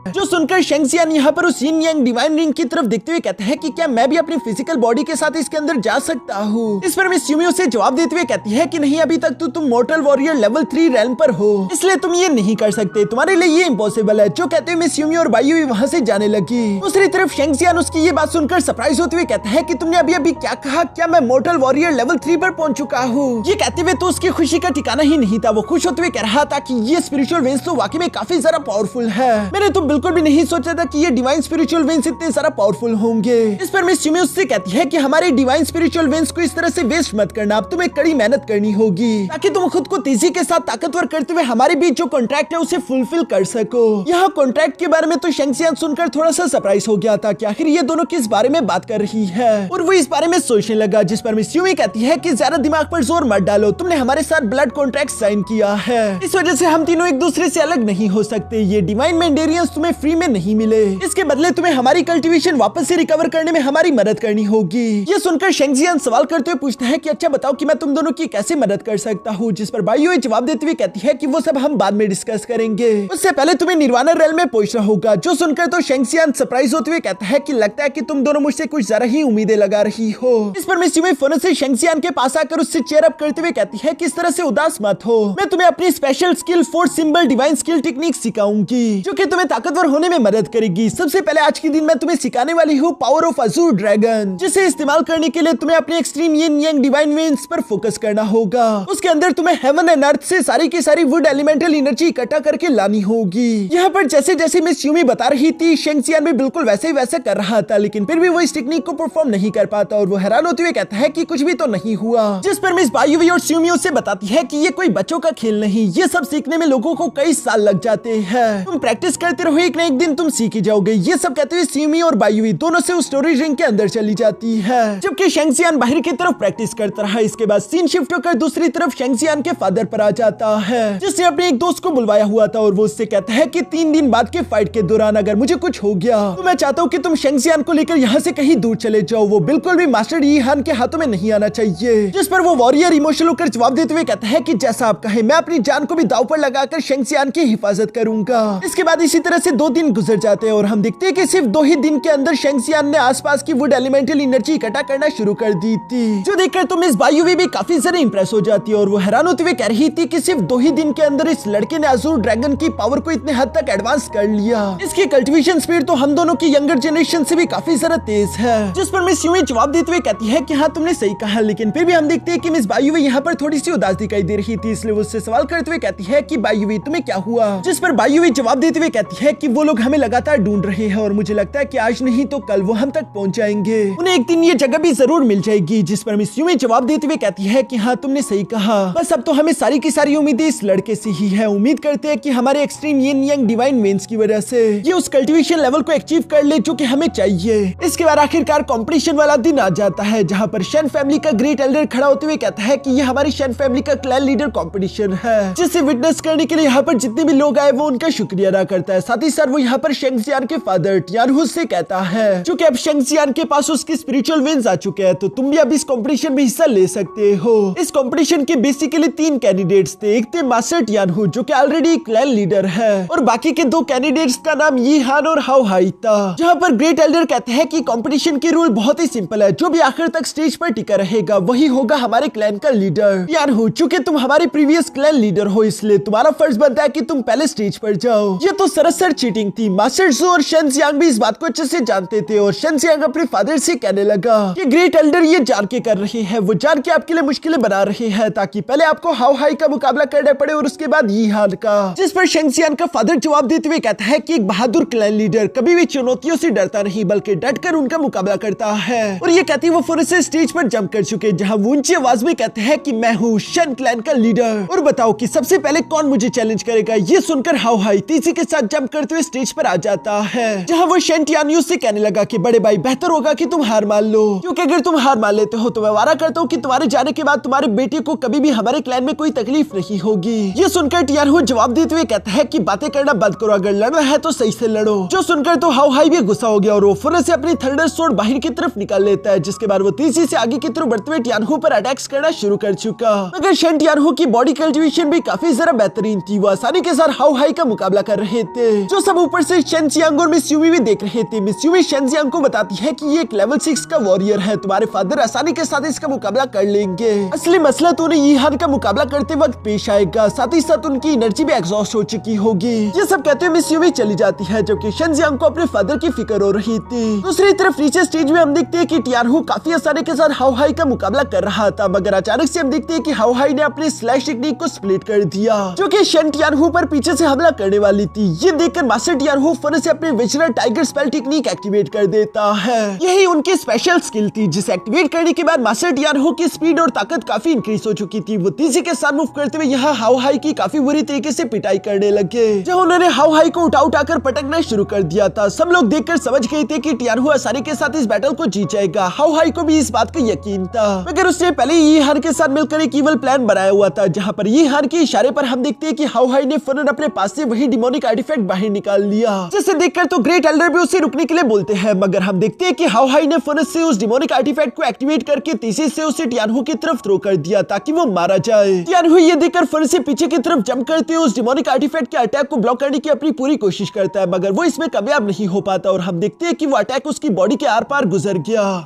जो सुनकर शेंगजियान यहाँ पर उस यिन यांग डिवाइन रिंग की तरफ देखते हुए कहता है कि क्या मैं भी अपनी फिजिकल बॉडी के साथ इसके अंदर जा सकता हूँ। इस पर मिस यूमी उसे जवाब देते हुए कहती है कि नहीं, अभी तक तो तुम मोर्टल वॉरियर लेवल 3 रैंक पर हो, इसलिए तुम ये नहीं कर सकते, तुम्हारे लिए ये इम्पॉसिबल है। जो कहते हुए मिस यूमी और बायुवी वहाँ से जाने लगी। दूसरी तरफ शेंगजियान उसकी ये बात सुनकर सरप्राइज होते हुए कहता है कि तुमने अभी अभी क्या कहा, क्या मैं मोर्टल वॉरियर लेवल 3 पर पहुंच चुका हूँ। ये कहते हुए तो उसकी खुशी का ठिकाना ही नहीं था। वो खुश होते हुए कह रहा था कि ये स्पिरिचुअल विंग्स तो वाकई में काफी ज्यादा पावरफुल है। मैंने तो बिल्कुल भी नहीं सोचा था कि ये डिवाइन स्पिरिचुअल विंग्स इतने सारा पावरफुल होंगे। इस पर मिस यूमी उससे कहती है कि हमारे डिवाइन स्पिरिचुअल विंग्स को इस तरह से वेस्ट मत करना, अब तुम्हें कड़ी मेहनत करनी होगी ताकि तुम खुद को तेजी के साथ ताकतवर करते हुए हमारे बीच जो कॉन्ट्रैक्ट है उसे फुलफिल कर सको। यहाँ कॉन्ट्रैक्ट के बारे में तो शेंगजियान सुनकर थोड़ा सा सरप्राइज हो गया था कि आखिर ये दोनों किस बारे में बात कर रही है और वो इस बारे में सोचने लगा। जिस पर मिस यूमी कहती है कि ज्यादा दिमाग पर जोर मत डालो, तुमने हमारे साथ ब्लड कॉन्ट्रैक्ट साइन किया है, इस वजह से हम तीनों एक दूसरे से अलग नहीं हो सकते। ये डिवाइन मेंडेरियंस तुम्हें फ्री में नहीं मिले, इसके बदले तुम्हें हमारी कल्टीवेशन वापस से रिकवर करने में हमारी मदद करनी होगी। ये सुनकर शेंगजियान सवाल करते हुए पूछता है कि अच्छा बताओ कि मैं तुम दोनों की कैसे मदद कर सकता हूँ। जिस पर बायुवी जवाब देते हुए कहती है कि वो सब हम बाद में डिस्कस करेंगे, उससे पहले तुम्हें निर्वाणा रेल में पहुंचना होगा। जो सुनकर तो शेंगजियान सरप्राइज होते हुए कहता है कि लगता है कि तुम दोनों मुझसे कुछ ज्यादा ही उम्मीदें लगा रही हो। इस पर मिस यूमी फोन से शेंगजियान के पास आकर उससे चेयर अप करते हुए कहती है कि इस तरह से उदास मत हो, मैं तुम्हें अपनी special skill force symbol divine skill technique सिखाऊंगी जो कि तुम्हें ताकतवर होने में मदद करेगी। सबसे पहले आज के दिन मैं तुम्हें सिखाने वाली हूँ पावर ऑफ अजूर ड्रैगन, जिसे इस्तेमाल करने के लिए तुम्हें अपने एक्सट्रीम यिन यांग डिवाइन विंग्स पर फोकस करना होगा। उसके अंदर तुम्हें हेवन एंड अर्थ से सारी की सारी वुड एलिमेंटल एनर्जी इकट्ठा करके लानी होगी। यहाँ पर जैसे जैसे मिस यूमी बता रही थी शेंगजियान भी बिल्कुल वैसे ही वैसे कर रहा था, लेकिन फिर भी वो इस टेक्निक को परफॉर्म नहीं कर पाता और वो हैरान होते हुए कहता है कि कुछ भी तो नहीं हुआ। जिस पर मिस बायुवी और स्यूमी उससे बताती है कि ये कोई बच्चों का खेल नहीं, ये सब सीखने में लोगों को कई साल लग जाते हैं। तुम प्रैक्टिस करते रहो, एक न एक दिन तुम सीख ही जाओगे। ये सब कहते हुए सिमी और बायुई दोनों से उस स्टोरी रिंग के अंदर चली जाती है, जबकि शेंगजियान बाहर की तरफ प्रैक्टिस करता रहा। इसके बाद सीन शिफ्ट होकर दूसरी तरफ शेंगजियान के फादर पर आ जाता है, जिसने अपने एक दोस्त को बुलवाया हुआ था और वो उससे कहता है कि 3 दिन बाद के फाइट के दौरान अगर मुझे कुछ हो गया तो मैं चाहता हूँ कि तुम शेंगजियान को लेकर यहाँ से कहीं दूर चले जाओ। वो बिल्कुल भी मास्टर यी हान के हाथों में नहीं आना चाहिए। जिस पर वो वॉरियर इमोशनल होकर जवाब देते हुए कहता है कि जैसा आप कहें, मैं अपनी जान को भी दांव पर लगाकर शेंगजियान की हिफाजत करूंगा। इसके बाद इसी तरह से 2 दिन गुजर जाते हैं और हम देखते हैं कि सिर्फ 2 ही दिन के अंदर शेंगजियान ने आसपास की वुड एलिमेंटल एनर्जी इकट्ठा करना शुरू कर दी थी, जो देखकर तो मिस बायुई भी काफी ज्यादा इंप्रेस हो जाती है और वो हैरान होते हुए कह रही थी कि सिर्फ 2 ही दिन के अंदर इस लड़के ने अज़ूर ड्रैगन की पावर को इतने हद तक एडवांस कर लिया। इसकी कल्टीवेशन स्पीड तो हम दोनों की यंगर जनरेशन से भी काफी ज्यादा तेज है। जिस पर मिस यूई जवाब देते हुए कहती है कि हाँ तुमने सही कहा, लेकिन फिर भी हम देखते हैं कि मिस बायुई यहाँ पर थोड़ी सी उदास दिखाई दे रही थी, इसलिए वो उससे सवाल करते हुए कहती है कि बायुई तुम्हें क्या हुआ। जिस पर बायुई जवाब देते हुए कहती है कि वो लोग हमें लगातार ढूंढ रहे हैं और मुझे लगता है कि आज नहीं तो कल वो हम तक पहुंच जाएंगे, उन्हें एक दिन ये जगह भी जरूर मिल जाएगी। जिस पर मिस यूई जवाब देते हुए कहती है कि हाँ तुमने सही कहा, बस अब तो हमें सारी की सारी उम्मीदें इस लड़के से ही है। उम्मीद करते हैं कि हमारे एक्सट्रीम यिन यांग डिवाइन वेन्स की वजह से ये उस कल्टीवेशन लेवल को अचीव कर ले जो कि हमें चाहिए। इसके बाद आखिरकार कंपटीशन वाला दिन आ जाता है, जहाँ पर शन फैमिली का ग्रेट एल्डर खड़ा होते हुए कहता है कि ये हमारी शन फैमिली का क्लैन लीडर कंपटीशन है, जिसे विटनेस करने के लिए यहाँ पर जितने भी लोग आए वो उनका शुक्रिया अदा करता है। साथ ही साथ वो यहाँ पर शेंगजियान के फादर टियानहू से कहता है, क्योंकि अब शेंगजियान के पास उसकी स्पिरिचुअल वेन्स आ चुके हैं तो तुम भी अब इस कंपटीशन में हिस्सा ले सकते हो। इस कंपटीशन के बेसिकली 3 कैंडिडेट्स थे। एक थे मास्टर टियानहू जो कि ऑलरेडी क्लैन लीडर है, और बाकी के 2 कैंडिडेट्स का नाम यी हान और हाओ हाई था। जहाँ पर ग्रेट एल्डर कहते हैं कि कंपटीशन के रूल बहुत ही सिंपल है, जो भी आखिर तक स्टेज पर टिका रहेगा वही होगा हमारे क्लैन का लीडर। टियानहू चूंकि तुम हमारे प्रीवियस क्लैन लीडर हो इसलिए तुम्हारा फर्ज बनता है कि तुम पहले स्टेज पर जाओ। ये तो सरासर चीटिंग थी। मास्टर ज़ू और शन जियांग भी इस बात को अच्छे से जानते थे और शन जियांग अपने फादर से कहने लगा कि ग्रेट एल्डर ये जान के कर रहे हैं, वो जान के आपके लिए मुश्किलें बना रहे हैं ताकि पहले आपको हाओ हाई का मुकाबला करना पड़े और उसके बाद यी हान का। जिस पर शन जियांग का फादर जवाब देते हुए कहता है कि एक बहादुर क्लैन लीडर कभी भी चुनौतियों से डरता नहीं बल्कि डटकर उनका मुकाबला करता है। और ये कहती वो फौरन से स्टेज पर जंप कर चुके, जहाँ वो ऊंची आवाज में कहते हैं कि मैं हूँ शन क्लैन का लीडर और बताओ कि सबसे पहले कौन मुझे चैलेंज करेगा। ये सुनकर हाओ हाई तेजी के साथ जंप करते हुए स्टेज पर आ जाता है, जहाँ वो शन टियानहू से कहने लगा कि बड़े भाई बेहतर होगा कि तुम हार मान लो, क्योंकि अगर तुम हार मान लेते हो तो मैं वादा करता हूँ कि तुम्हारे जाने के बाद तुम्हारे बेटे को कभी भी हमारे क्लैन में कोई तकलीफ नहीं होगी। ये सुनकर टियानहू जवाब देते हुए कहता है कि बातें करना बंद करो, अगर लड़ना है तो सही से लड़ो। जो सुनकर तो हाओ हाई भी गुस्सा हो गया और वो फौरन से अपनी थंडर सोर्ड बाहर की तरफ निकाल लेता है, जिसके बाद वो तेजी से आगे की तरफ बढ़ते हुए टियानहू पर अटैक्स करना शुरू कर चुका। मगर शन टियानहू की बॉडी कल्टीवेशन भी काफी जरा बेहतरीन थी, वो आसानी के साथ हाओ हाई का मुकाबला कर रहे थे, जो सब ऊपर से शन जियांग और मिस यूमी भी देख रहे थे। मिस यूमी शन जियांग को बताती है कि ये एक लेवल 6 का वॉरियर है, तुम्हारे फादर आसानी के साथ इसका मुकाबला कर लेंगे। असली मसला तो उन्हें यी हान का मुकाबला करते वक्त पेश आएगा, साथ ही साथ उनकी एनर्जी भी एग्जॉस्ट हो चुकी होगी। ये सब कहते हुए मिस यूमी चली जाती है, जबकि शन जियांग को अपने फादर की फिक्र हो रही थी। दूसरी तरफ नीचे स्टेज में हम देखते हैं कि टियानहू काफी आसानी के साथ हाओ हाई का मुकाबला कर रहा था, मगर अचानक से हम देखते हैं कि हाओ हाई ने अपने स्लैश टेक्निक को स्प्लिट कर दिया, जो कि शन टियानहू पर पीछे से हमला करने वाली थी। ये देखकर मास्टर टियानहू फौरन से अपने विजनर टाइगर स्पेल टेक्निक एक्टिवेट कर देता है। यही उनकी स्पेशल स्किल थी, जिसे एक्टिवेट करने के बाद मास्टर टियानहू की स्पीड और ताकत काफी इंक्रीज हो चुकी थी। वो तेजी के साथ मूव करते हुए यहाँ हाओ हाई की काफी बुरी तरीके से पिटाई करने लगे, जहाँ उन्होंने हाओ हाई को उठाकर पटकना शुरू कर दिया था। सब लोग देखकर समझ गए थे कि टियानहू आसानी के साथ इस बैटल को जीत जाएगा। हाओ हाई को भी इस बात का यकीन था, मगर उसने पहले यी हान के साथ मिलकर एक इवल प्लान बनाया हुआ था, जहाँ पर यी हान के इशारे पर हम देखते हैं कि हाओ हाई ने फौरन अपने पास से वही डिमोनिक आर्टिफैक्ट बाहर निकाल लिया, जिसे देखकर तो ग्रेट एल्डर भी उसे रुकने के लिए बोलते हैं, मगर हम देखते हैं कि हाओ हाई ने फौरन से उस डिमोनिक आर्टिफैक्ट को एक्टिवेट करके तेजी से उसे टियानहू की तरफ थ्रो कर दिया ताकि वो मारा जाए। टियानहू ये देखकर फौरन से पीछे की तरफ जंप करते हुए उस डिमोनिक आर्टिफैक्ट के अटैक को ब्लॉक करने की अपनी पूरी कोशिश करता है, मगर वो इसमें कामयाब नहीं हो पाता और हम देखते हैं कि वो अटैक उसकी बॉडी के आर पार गुजर गया,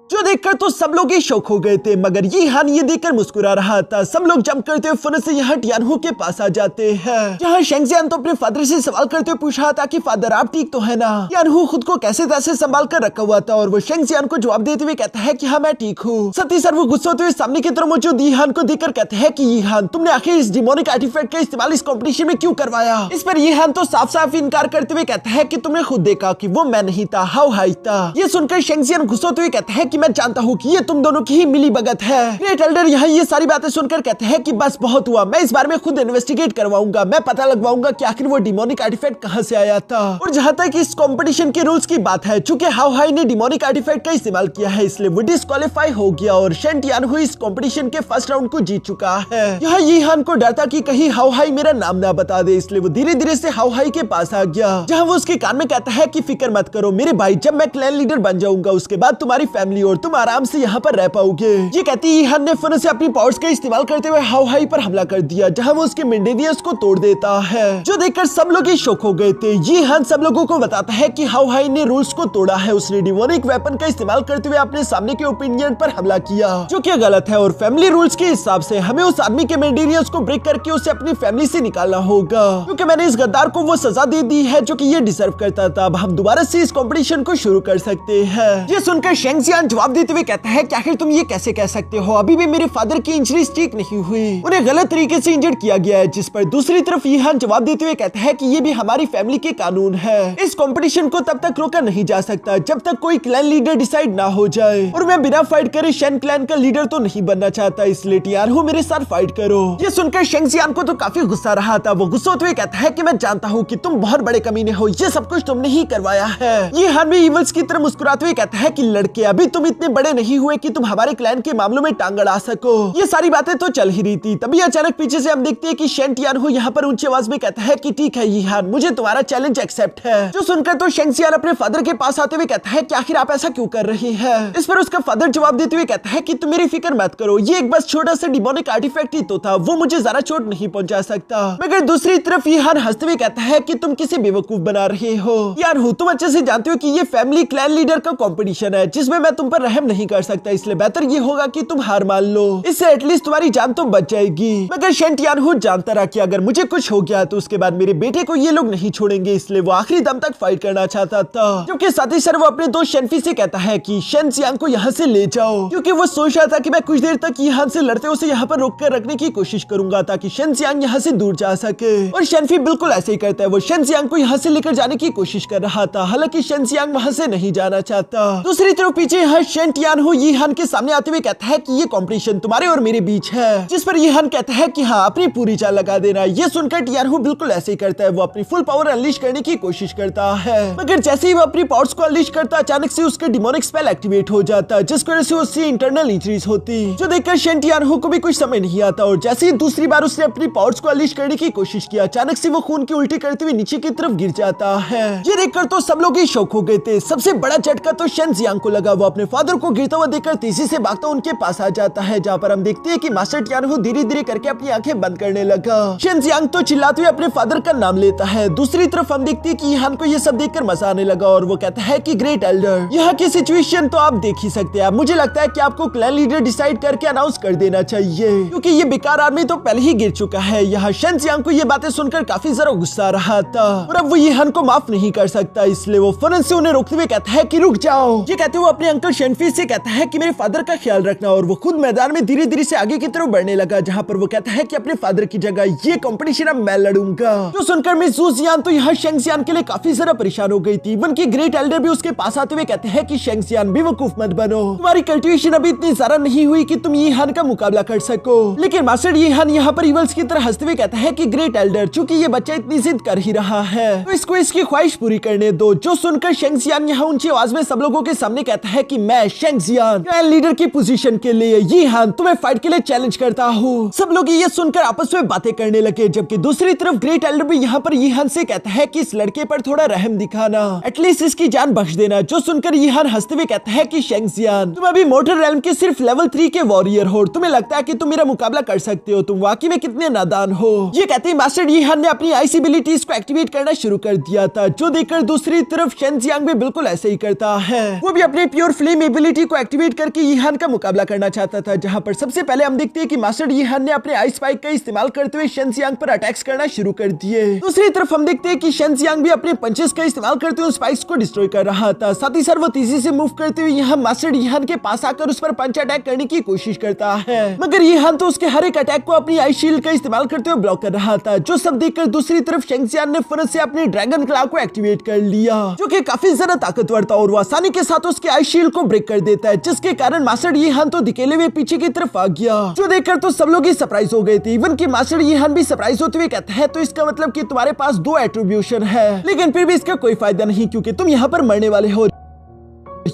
जो देखकर तो सब लोग ही शौक हो गए थे। मगर यी हान ये देखकर मुस्कुरा रहा था। सब लोग जंप करते हुए फौरन से यहाँ टियानहू के पास आ जाते हैं, जहाँ शेंगजियान तो अपने फादर से सवाल करते हुए पूछ रहा था कि फादर आप ठीक तो है ना। टियानहू खुद को कैसे तैसे संभाल कर रखा हुआ था और वो शेंगजियान को जवाब देते हुए कहता है कि हाँ मैं ठीक हूँ। साथ ही साथ वो गुस्से होते हुए सामने की तरफ मौजूद यी हान को देखकर कहते हैं कि यी हान तुमने आखिर इस डिमोनिक आर्टिफैक्ट का इस्तेमाल इस कॉम्पिटिशन में क्यों करवाया। इस पर यी हान तो साफ साफ इनकार करते हुए कहता है कि तुमने खुद देखा कि वो मैं नहीं था, हाओ हाई था। ये सुनकर शेंगजियान गुस्से होते हुए कहता है कि मैं जानता हूँ कि ये तुम दोनों की ही मिली भगत है। ग्रेट एल्डर यहाँ ये सारी बातें सुनकर कहते हैं कि बस बहुत हुआ, मैं इस बारे में खुद इन्वेस्टिगेट करवाऊंगा, मैं पता लगवाऊंगा कि आखिर वो डिमोनिक आर्टिफैक्ट कहाँ से आया था। और जहाँ तक इस कंपटीशन के रूल्स की बात है, चूंकि हाउ हाई ने डिमोनिक आर्टिफैक्ट का इस्तेमाल किया है इसलिए वो डिस्क्वालीफाई हो गया और शेन टियानहु इस कंपटीशन के फर्स्ट राउंड को जीत चुका है। यहाँ यीहान को डर था कि कहीं हाउ हाई मेरा नाम ना बता दे, इसलिए वो धीरे धीरे से हाउ हाई के पास आ गया, जहाँ वो उसके कान में कहता है कि फिक्र मत करो मेरे भाई, जब मैं क्लैन लीडर बन जाऊंगा उसके बाद तुम्हारी फैमिली और तुम आराम से यहाँ पर रह पाओगे। ये कहती यीहान ने फन से अपनी पावर्स का इस्तेमाल करते हुए हाउ हाई पर हमला कर दिया, जहाँ वो उसके मेंडेवियर्स को तोड़ देता है, जो देखकर सब लोग ही शॉक हो गए थे। यीहान सब लोगों को बताता है कि हाउ हाई ने रूल्स को तोड़ा है, उसने डिमोनिक वेपन का इस्तेमाल करते हुए अपने सामने के ओपिनियन पर हमला किया, जो कि गलत है और फैमिली रूल्स के हिसाब से हमें उस आदमी के मेंडेवियर्स को ब्रेक करके उसे अपनी फैमिली से निकालना होगा, क्योंकि मैंने इस गद्दार को वो सजा दे दी है जो कि ये डिजर्व करता था। अब हम दोबारा से इस कंपटीशन को शुरू कर सकते हैं। ये सुनकर शेंग जियान जवाब देते हुए कहता है कि आखिर तुम ये कैसे कह सकते हो, अभी भी मेरे फादर की इंजरीज ठीक नहीं हुई, उन्हें गलत तरीके से इंजर्ड किया गया है। जिस पर दूसरी तरफ यीहान जवाब देते हुए कहता है कि ये भी हमारी फैमिली के कानून है, इस कंपटीशन को तब तक रोका नहीं जा सकता जब तक कोई क्लैन लीडर डिसाइड ना हो जाए, और मैं बिना फाइट करे शेन क्लैन का लीडर तो नहीं बनना चाहता, इसलिए टियानहु मेरे साथ फाइट करो। ये सुनकर शेंग जियान को तो काफी गुस्सा रहा था, वो गुस्सा होते हुए कहता है कि मैं जानता हूँ कि तुम बहुत बड़े कमीने हो, ये सब कुछ तुमने ही करवाया है। यीहान भी इवल्स की तरह मुस्कुराते हुए कहता है कि लड़के अभी तुम इतने बड़े नहीं हुए कि तुम हमारे क्लैन के मामलों में टांग अड़ा सको। ये सारी बातें तो चल ही रही थी, तभी अचानक पीछे से हम देखते हैं कि शेन टियानहु यहाँ पर ऊंची आवाज में कहता है कि ठीक है यीहान, मुझे तुम्हारा चैलेंज एक्सेप्ट है। जो सुनकर तो शेंग जियान अपने फादर के पास आते हुए कहता है कि आखिर आप ऐसा क्यों कर रही है। इस पर उसका फादर जवाब देते हुए कहता है कि तुम मेरी फिक्र मत करो, ये एक बस छोटा सा डिमोनिक आर्टिफैक्ट ही तो था, वो मुझे ज्यादा चोट नहीं पहुंचा सकता। मगर दूसरी तरफ यीहान हंसते हुए कहता है कि तुम किसे बेवकूफ बना रहे हो। यार तुम अच्छे से जानते हो कि ये फैमिली क्लैन लीडर का कंपटीशन है जिसमें मैं तुम पर रहम नहीं कर सकता, इसलिए बेहतर ये होगा कि तुम हार मान लो, इससे एटलीस्ट तुम्हारी जान तो बच जाएगी। मगर शेन टियानहु जानता रहा कि अगर मुझे कुछ हो गया तो उसके बाद मेरे बेटे को ये लोग नहीं छोड़ेंगे, इसलिए वो आखिरी दम तक फाइट करना चाहता था। जबकि साथ ही साथ वो अपने दोस्त शेनफी से कहता है कि शेन जियांग को यहाँ से ले जाओ, क्योंकि वो सोच रहा था कि मैं कुछ देर तक यीहान से लड़ते उसे यहाँ पर रोक कर रखने की कोशिश करूंगा ताकि शेन जियांग यहाँ से दूर जा सके, और शेनफी बिल्कुल ऐसे ही करता है, वो शेन जियांग को यहाँ से लेकर जाने की कोशिश कर रहा था, हालांकि शेन जियांग वहाँ से नहीं जाना चाहता। दूसरी तरफ पीछे यहाँ शेन टियानहु यीहान के सामने आते हुए कहता है कि ये कंपटीशन तुम्हारे और मेरे बीच है, जिस पर यीहान कहता है कि हाँ अपनी पूरी चाल लगा देना। ये सुनकर टियानहु बिल्कुल ऐसे ही करता है, वो अपनी फुल पावर अनलीश करने की कोशिश करता है, मगर जैसे ही वो अपनी पावर्स को अनलीश करता अचानक से उसका डिमोनिक स्पेल एक्टिवेट हो जाता, जिसकी वजह से उससे इंटरनल इंजरीज होती, जो देखकर शेन टियानहु को भी कुछ समझ नहीं आता, और जैसे ही दूसरी बार उसने अपनी पावर्स को अनलीश करने की कोशिश किया अचानक से वो खून की उल्टी करते हुए नीचे की तरफ गिर जाता है। ये देखकर तो सब लोग ही शौक हो गए थे। सबसे बड़ा झटका तो शेन जियांग को लगा, वो अपने फादर को गिरता हुआ देखकर तेजी से भागता उनके पास आ जाता है, जहाँ पर हम देखते हैं कि मास्टर टियानहु धीरे धीरे करके अपनी आंखें बंद करने लगा। शेन जियांग तो चिल्लाते हुए अपने फादर का नाम लेता है। दूसरी तरफ हम देखते हैं कि यीहान को ये सब देखकर मजा आने लगा और वो कहता है कि ग्रेट एल्डर, यहाँ की सिचुएशन तो आप देख ही सकते हैं, मुझे लगता है कि आपको क्लैन लीडर डिसाइड करके अनाउंस कर देना चाहिए, क्योंकि ये बेकार आदमी तो पहले ही गिर चुका है। यहाँ शेन जियांग को ये बातें सुनकर काफी जरा गुस्सा आ रहा था, और अब वो यीहान को माफ नहीं कर सकता, इसलिए वो फौरन से उन्हें रोकते हुए कहता है कि रुक जाओ। ये कहते हुए अपने अंकल शेनफी से कहता है कि मेरे फादर का ख्याल रखना, और वो खुद मैदान में धीरे धीरे से आगे की तरफ बढ़ने लगा, जहाँ पर वो कहता है कि अपने फादर की जगह ये कंपटीशन अब मैं लड़ूंगा। जो सुनकर मिस जू जियान तो यहाँ शेंग जियान के लिए काफी जरा परेशान हो गई थी। इवन की ग्रेट एल्डर भी उसके पास आते हुए कहते हैं कि शेंग जियान बेवकूफ मत बनो, तुम्हारी कल्टिवेशन अभी इतनी ज्यादा नहीं हुई कि तुम यीहान का मुकाबला कर सको। लेकिन मास्टर यीहान यहाँ पर इवल्स की तरह हंसते हुए कहता है कि ग्रेट एल्डर, चूंकि ये बच्चा इतनी जिद कर ही रहा है तो इसको इसकी ख्वाहिश पूरी करने दो। जो सुनकर शेंग जियान यहाँ ऊंची आवाज में सब लोगों के सामने कहता है कि मैं शेंग जियान क्लैन लीडर की पोजीशन के लिए यीहान तुम्हें फाइट के लिए चैलेंज करता हूँ। सब लोग ये सुनकर आपस में बातें करने लगे, जबकि दूसरी तरफ ग्रेट एल्डर भी यहाँ पर यीहान से कहता है कि इस लड़के पर थोड़ा रहम दिखाना, एटलीस्ट इसकी जान बख्श देना। जो सुनकर यीहान हंसते हुए कहता है कि शेंग जियान, तुम अभी मोर्टल रेल्म के सिर्फ लेवल 3 के वॉरियर हो, तुम्हें लगता है कि तुम मेरा मुकाबला कर सकते हो, तुम वाकई में कितने नादान हो। ये कहते ही मास्टर यीहान ने अपनी आइस एबिलिटीज को एक्टिवेट करना शुरू कर दिया था, जो देखकर दूसरी तरफ शेन जियांग भी बिल्कुल ऐसे ही करता है। वो भी अपनी प्योर फ्लेम एबिलिटी को एक्टिवेट करके यीहान का मुकाबला करना चाहता था, जहाँ पर सबसे पहले हम देखते हैं कि मास्टर यीहान ने अपने आइस स्पाइक का इस्तेमाल करते हुए शेन जियांग पर अटैक्स करना शुरू कर दिए। दूसरी तरफ हम देखते हैं कि शेन जियांग भी अपने पंचेस का इस्तेमाल करते हुए स्पाइक्स को डिस्ट्रॉय कर रहा था। साथ ही साथ वो तेजी से मूव करते हुए यहाँ मास्टर यीहान के पास आकर उस पर पंच अटैक करने की कोशिश करता है, मगर यीहान तो उसके हर एक अटैक को अपनी आइस शील्ड का इस्तेमाल करते हुए ब्लॉक कर रहा था। जो सब देखकर दूसरी तरफ शेंग जियान ने फौरन से अपने ड्रैगन क्लॉ को एक्टिवेट कर लिया, जो कि काफी ज्यादा ताकतवर था, और वो आसानी के साथ उसके आइस शील्ड को ब्रेक कर देता है, जिसके कारण मास्टर यीहान तो धकेले हुए पीछे की तरफ आ गया, जो देखकर तो सब लोग ही सरप्राइज हो गए थे। इवन कि मास्टर यीहान भी सरप्राइज होते हुए कहता है तो इसका मतलब कि तुम्हारे पास 2 एट्रीब्यूशन है, लेकिन फिर भी इसका कोई फायदा नहीं क्योंकि तुम यहाँ पर मरने वाले हो।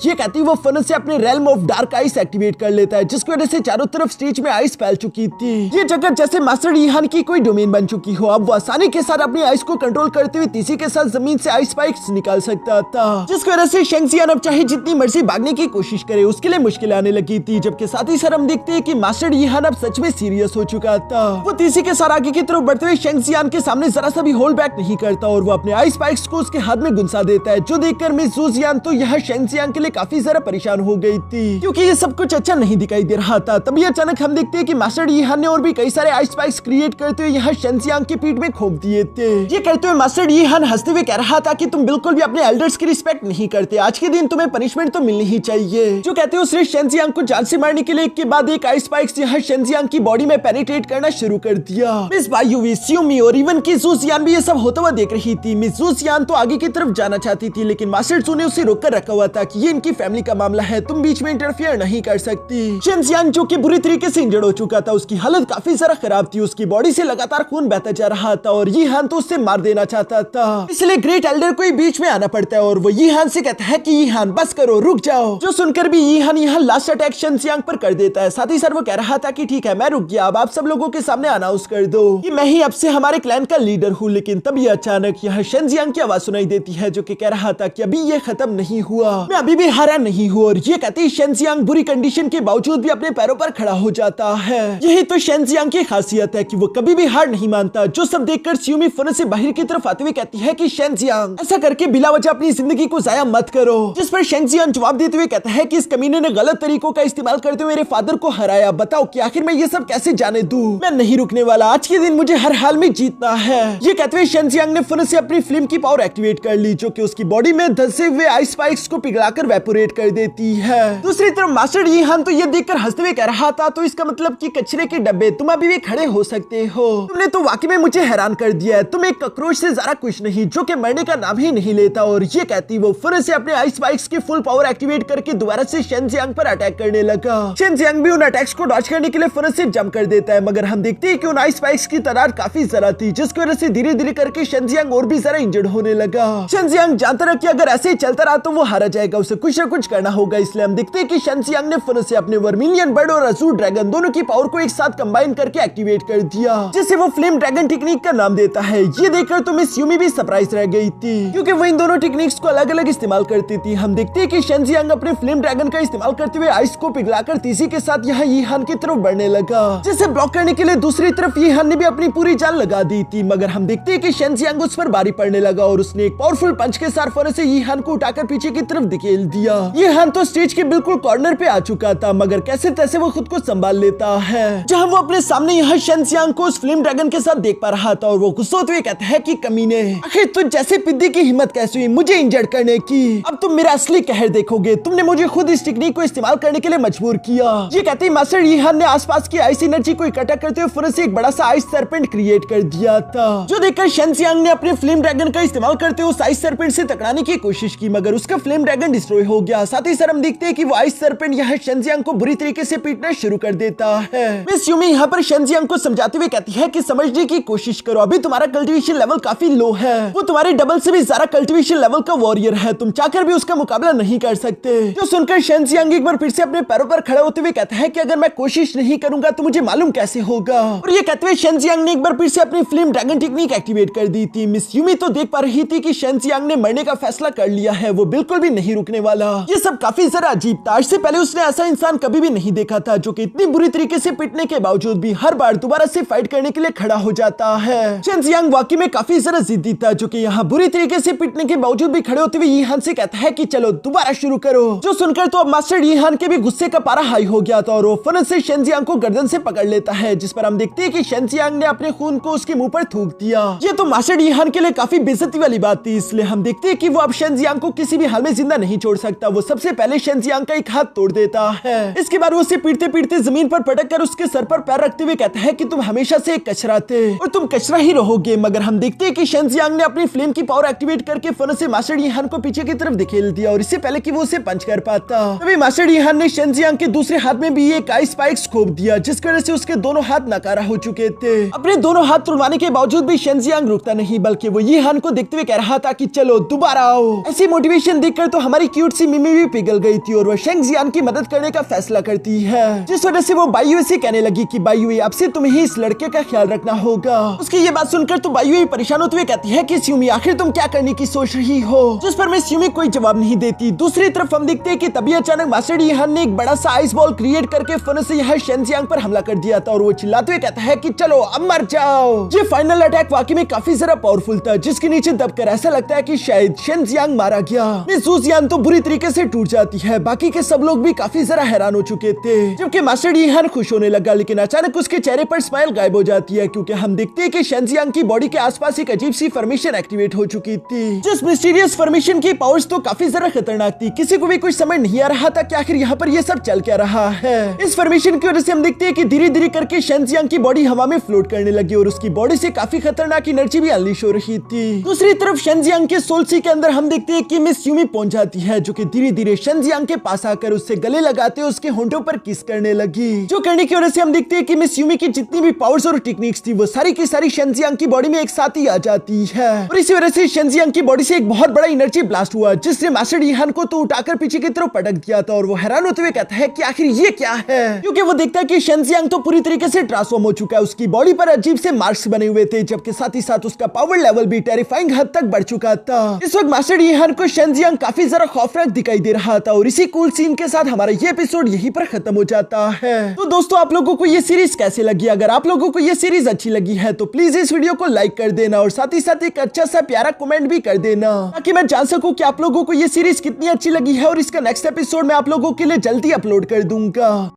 ये कहती वो फन से अपने realm of dark ice activate कर लेता है, जिसकी वजह से चारों तरफ स्टेज में आइस फैल चुकी थी। ये जगह जैसे मास्टर यीहान की कोई डोमेन बन चुकी हो। अब वो आसानी के साथ अपनी आइस को कंट्रोल करते हुए तीसी के साथ जमीन से आइस स्पाइक्स निकाल सकता था, जिसकी वजह से शेंगजियान अब चाहे जितनी मर्जी भागने की कोशिश करे उसके लिए मुश्किल आने लगी थी। जबकि साथ ही साथ हम देखते हैं कि मास्टर यीहान अब सच में सीरियस हो चुका था। वो तीसी के साथ आगे की तरफ बढ़ते हुए शेंगजियान के सामने जरा सा भी होल्ड बैक नहीं करता और वो अपने आइस स्पाइक्स को उसके हाथ में गुंसा देता है, जो देखकर मिस ज़ूजियान तो यह शेंगजियान के लिए काफी ज्यादा परेशान हो गई थी क्योंकि ये सब कुछ अच्छा नहीं दिखाई दे रहा था। तभी अचानक हम देखते हैं कि मास्टर यीहान ने और भी कई सारे आइस स्पाइक्स क्रिएट करते हुए यहाँ शेंगजियांग की पीठ में खोप दिए थे। ये करते हुए मास्टर यीहान हंसते हुए कह रहा था कि तुम बिल्कुल भी अपने एल्डर्स की रिस्पेक्ट नहीं करते, आज के दिन तुम्हें पनिशमेंट तो मिलनी ही चाहिए। जो कहते हैं उसने शेंगजियांग को जान से मारने के लिए एक के बाद एक आइस स्पाइक्स यहाँ शेंगजियांग की बॉडी में पेनिट्रेट करना शुरू कर दिया। मिस बायुवी, स्यूमी और इवन की ज़ूजियान भी ये सब होता हुआ देख रही थी। मिस ज़ूजियान तो आगे की तरफ जाना चाहती थी, लेकिन मास्टर ज़ू ने उसे रोककर रखा हुआ था कि ये इनकी फैमिली का मामला है, तुम बीच में इंटरफियर नहीं कर सकती। शेंगजियांग जो कि बुरी तरीके से इंजर्ड हो चुका था, उसकी हालत काफी ज्यादा खराब थी, उसकी बॉडी से लगातार खून बहता जा रहा था और यीहान तो उससे मार देना चाहता था। इसलिए ग्रेट एल्डर को ही बीच में आना पड़ता है और वो यीहान से कहता है कि यीहान बस करो, रुक जाओ। जो सुनकर भी यीहान यहाँ लास्ट अटैक शेंगजियांग पर कर देता है। साथ ही साथ वो कह रहा था कि ठीक है मैं रुक गया, अब आप सब लोगों के सामने अनाउंस कर दो कि मैं ही अब से हमारे क्लैन का लीडर हूँ। लेकिन तभी अचानक यहाँ शेंगजियांग की आवाज सुनाई देती है, जो कि कह रहा था कि अभी ये खत्म नहीं हुआ, मैं अभी भी हारा नहीं हूँ। और ये कहती शेंगजियांग बुरी कंडीशन के बावजूद भी अपने पैरों पर खड़ा हो जाता है। यही तो शेंगजियांग की खासियत है कि वो कभी भी हार नहीं मानता। जो सब देखकर स्यूमी फन से बाहर की तरफ आते हुए कहती है कि शेंगजियांग ऐसा करके बिला वजह अपनी जिंदगी को जाया मत करो, जिस पर शेंगजियांग जवाब देते हुए कहता है कि इस कमीने ने गलत तरीकों का इस्तेमाल करते हुए मेरे फादर को हराया, बताओ कि आखिर मैं ये सब कैसे जाने दूं। मैं नहीं रुकने वाला, आज के दिन मुझे हर हाल में जीतना है। ये कहते हुए शेंगजियांग ने फन से अपनी फिल्म की पावर एक्टिवेट कर ली, जो कि उसकी बॉडी में धंसे हुए आइस स्पाइक्स को पिघलाकर वेपोरेट कर देती है। दूसरी तरफ मास्टर यीहान तो ये देखकर हंसते हुए कह रहा था तो इसका मतलब कि कचरे के डब्बे तुम अभी भी खड़े हो सकते हो, तुमने तो वाकई में मुझे हैरान कर दिया है, तुम एक कॉकरोच से ज्यादा कुछ नहीं जो कि मरने का नाम ही नहीं लेता। और ये कहती वो फिर से अपने आइस स्पाइक्स की फुल पावर एक्टिवेट करके दोबारा से शेंगजियांग पर अटैक करने लगा। शेंगजियांग भी उन अटैक्स को डॉज करने के लिए फिर से जंप कर देता है, मगर हम देखते हैं कि उन आइस स्पाइक्स की तादाद काफी ज्यादा थी, जिसकी वजह से धीरे धीरे करके शेंगजियांग और भी ज्यादा इंजर्ड होने लगा। शेंगजियांग जानता रहा कि अगर ऐसे ही चलता रहा तो वो हारा जाएगा, उसे कुछ न कुछ करना होगा। इसलिए हम देखते हैं कि शेंगजियांग ने फिर से अपने वर्मिलियन बर्ड और अजूर ड्रैगन दोनों की पावर को एक साथ कंबाइन करके एक्टिवेट कर दिया, जिसे वो फ्लेम ड्रैगन टेक्निक का नाम देता है। ये देखकर तो मिस यूमी भी सरप्राइज रह गई थी, क्योंकि वो इन दोनों टेक्निक्स को अलग अलग इस्तेमाल करती थी। हम देखते हैं कि शेंगजियांग अपने फ्लेम ड्रैगन का इस्तेमाल करते हुए आइस को पिघलाकर तीसी के साथ यहाँ यीहान की तरफ बढ़ने लगा, जिसे ब्लॉक करने के लिए दूसरी तरफ यीहान ने भी अपनी पूरी जान लगा दी थी। मगर हम देखते हैं कि शेंगजियांग उस पर भारी पड़ने लगा और उसने एक पावरफुल पंच के साथ फौरन से यीहान को उठाकर पीछे की तरफ धकेल दिया। यीहान तो स्टेज के बिल्कुल कॉर्नर पे आ चुका था, मगर कैसे तैसे वो खुद को संभाल लेता है, जहां वो अपने सामने यहाँ शेंगजियांग को उस फ्लेम ड्रैगन के साथ देख पा रहा था। और वो गुस्सा होते हुए कहता है कि कमीने, आखिर तुझ जैसे पिद्दी की हिम्मत कैसे हुई मुझे इंजर्ड करने की, अब तुम मेरा असली कहर देखोगे, तुमने मुझे खुद इस टेक्निक को इस्तेमाल करने के लिए मजबूर किया। ये कहते ही मास्टर यीहान ने आसपास की आइस एनर्जी को इकट्ठा करते हुए फौरन से एक बड़ा सा आइस सर्पेंट क्रिएट कर दिया था, जो देखकर शेंगजियांग ने अपने फ्लेम ड्रैगन का इस्तेमाल करते हुए उस आइस सर्पेंट से टकराने की कोशिश की, मगर उसका फ्लेम ड्रैगन डिस्ट्रॉय हो गया। साथ ही हम देखते हैं कि वो आइस सर्पेंट यहाँ शेंगजियांग को बुरी तरीके से पीटना शुरू कर देता है। मिस यूमी यहाँ पर शेंगजियांग को समझाते हुए कहती है कि समझने की कोशिश करो, अभी तुम्हारा कल्टीवेशन लेवल काफी लो है, वो तुम्हारे डबल से भी ज्यादा कल्टीवेशन लेवल का वॉरियर है, तुम चाहकर भी उसका मुकाबला नहीं कर सकते। जो सुनकर शेंगजियांग एक बार फिर से अपने पैरों पर खड़े होते हुए कहता है कि अगर मैं कोशिश नहीं करूंगा तो मुझे मालूम कैसे होगा। और ये कहते हुए शेंगजियांग ने एक बार फिर से अपनी फ्लेम ड्रैगन टेक्निक एक्टिवेट कर दी थी। मिस यूमी तो देख पा रही थी कि शेंगजियांग ने मरने का फैसला कर लिया है, वो बिल्कुल भी नहीं रुकने वाला। ये सब काफी जरा अजीब था, आज से पहले उसने ऐसा इंसान कभी भी नहीं देखा था, जो कि इतनी बुरी तरीके से पिटने के बावजूद भी हर बार दोबारा से फाइट करने के लिए खड़ा हो जाता है। शेंगजियांग वाकई में काफी जरा जिद्दी था, जो कि यहाँ बुरी तरीके से पिटने के बावजूद भी खड़े होते हुए यीहान से कहता है कि चलो दोबारा शुरू करो। जो सुनकर तो अब मास्टर यीहान के भी गुस्से का पारा हाई हो गया था और वो फौरन से शेंगजियांग को गर्दन से पकड़ लेता है, जिस पर हम देखते हैं कि शेंगजियांग ने अपने खून को उसके मुंह पर थूक दिया। ये तो मास्टर यीहान के लिए काफी बेइज्जती वाली बात थी, इसलिए हम देखते हैं कि वो अब शेंगजियांग को किसी भी हाल में जिंदा नहीं छोड़ तोड़ सकता, वो सबसे पहले शेंजियांग का एक हाथ तोड़ देता है। इसके बाद वो उसे पीटते पीटते जमीन पर पटक कर उसके सर पर पैर रखते हुए कहता है कि तुम हमेशा से एक कचरा थे और तुम कचरा ही रहोगे। मगर हम देखते हैं कि शेंजियांग ने अपनी फ्लेम की पावर एक्टिवेट करके फन से मास्टर यीहान को पीछे की तरफ धकेल दिया और इससे पहले कि वो उसे पंच कर पाता, तभी मास्टर यीहान ने शेंजियांग के दूसरे हाथ में भी एक आइस स्पाइक्स खोप दिया, जिसकी वजह से उसके दोनों हाथ नकारा हो चुके थे। अपने दोनों हाथ तुड़वाने के बावजूद भी शेंजियांग रुकता नहीं, बल्कि वो यीहान को देखते हुए कह रहा था कि चलो दोबारा आओ। ऐसी मोटिवेशन देखकर तो हमारी क्यूट सी मिमी भी पिघल गई थी और वो शेंजियांग की मदद करने का फैसला करती है, जिस वजह से वो बायुए से कहने लगी कि बायुए अब से तुम्हें ही इस लड़के का ख्याल रखना होगा। उसकी ये बात सुनकर तो बायुए परेशान होते हुए कहती है कि स्यूमी आखिर तुम क्या करने की सोच रही हो, जिस पर मैं स्यूमी कोई जवाब नहीं देती। दूसरी तरफ हम देखते हैं कि तभी अचानक मास्टर यीहान ने एक बड़ा सा आइस बॉल क्रिएट करके फन से यह शेंजियांग पर हमला कर दिया था और वो चिल्लाते हुए कहता है कि चलो अब मर जाओ। ये फाइनल अटैक वाकई में काफी जरा पावरफुल था, जिसके नीचे दबकर ऐसा लगता है कि शायद शेंजियांग मारा गया। मिस ज़ुजियान तो बुरी तरीके से टूट जाती है, बाकी के सब लोग भी काफी जरा हैरान हो चुके थे, जबकि मास्टर यीहान खुश होने लगा। लेकिन अचानक उसके चेहरे पर स्माइल गायब हो जाती है, क्योंकि हम देखते हैं कि शेंजियांग की बॉडी के आसपास एक अजीब सी फॉर्मेशन एक्टिवेट हो चुकी थी। जिस मिस्टीरियस फॉर्मेशन की पावर्स तो काफी जरा खतरनाक थी, किसी को भी कुछ समझ नहीं आ रहा था कि आखिर यहाँ पर ये सब चल क्या रहा है। इस फॉर्मेशन की वजह से हम देखते हैं कि धीरे धीरे करके शेंजियांग की बॉडी हवा में फ्लोट करने लगी और उसकी बॉडी से काफी खतरनाक एनर्जी भी अनलीश हो रही थी। दूसरी तरफ शेंजियांग के सोल सी के अंदर हम देखते हैं कि मिस यूमी पहुंच जाती है, जो कि धीरे धीरे शेंजियांग के पास आकर उससे गले लगाते उसके होंठों पर किस करने लगी, जो करने की वजह से हम देखते हैं कि मिस यूमी की जितनी भी पावर्स और टेक्निक्स थी वो सारी की सारी शेंजियांग की बॉडी में एक साथ ही आ जाती है और इसी वजह से शेंजियांग की बॉडी से एक बहुत बड़ा एनर्जी ब्लास्ट हुआ, जिसने मास्टर यीहान को तो उठाकर पीछे की तरफ पटक दिया था और वो हैरान होते हुए कहता है कि आखिर ये क्या है, क्योंकि वो देखता है कि शेंजियांग तो पूरी तरीके से ट्रांसफॉर्म हो चुका है। उसकी बॉडी पर अजीब से मार्क्स बने हुए थे, जबकि साथ ही साथ उसका पावर लेवल भी टेरिफाइंग हद तक बढ़ चुका था। इस वक्त मास्टर यीहान को शेंजियांग काफी जरा खौफनाक दिखाई दे रहा था और इसी कूल सीन के साथ हमारा ये एपिसोड यहीं पर खत्म हो जाता है। तो दोस्तों, आप लोगों को ये सीरीज कैसे लगी? अगर आप लोगों को ये सीरीज अच्छी लगी है तो प्लीज इस वीडियो को लाइक कर देना और साथ ही साथ एक अच्छा सा प्यारा कमेंट भी कर देना, ताकि मैं जान सकूं कि आप लोगों को ये सीरीज कितनी अच्छी लगी है और इसका नेक्स्ट एपिसोड मैं आप लोगों के लिए जल्दी अपलोड कर दूंगा।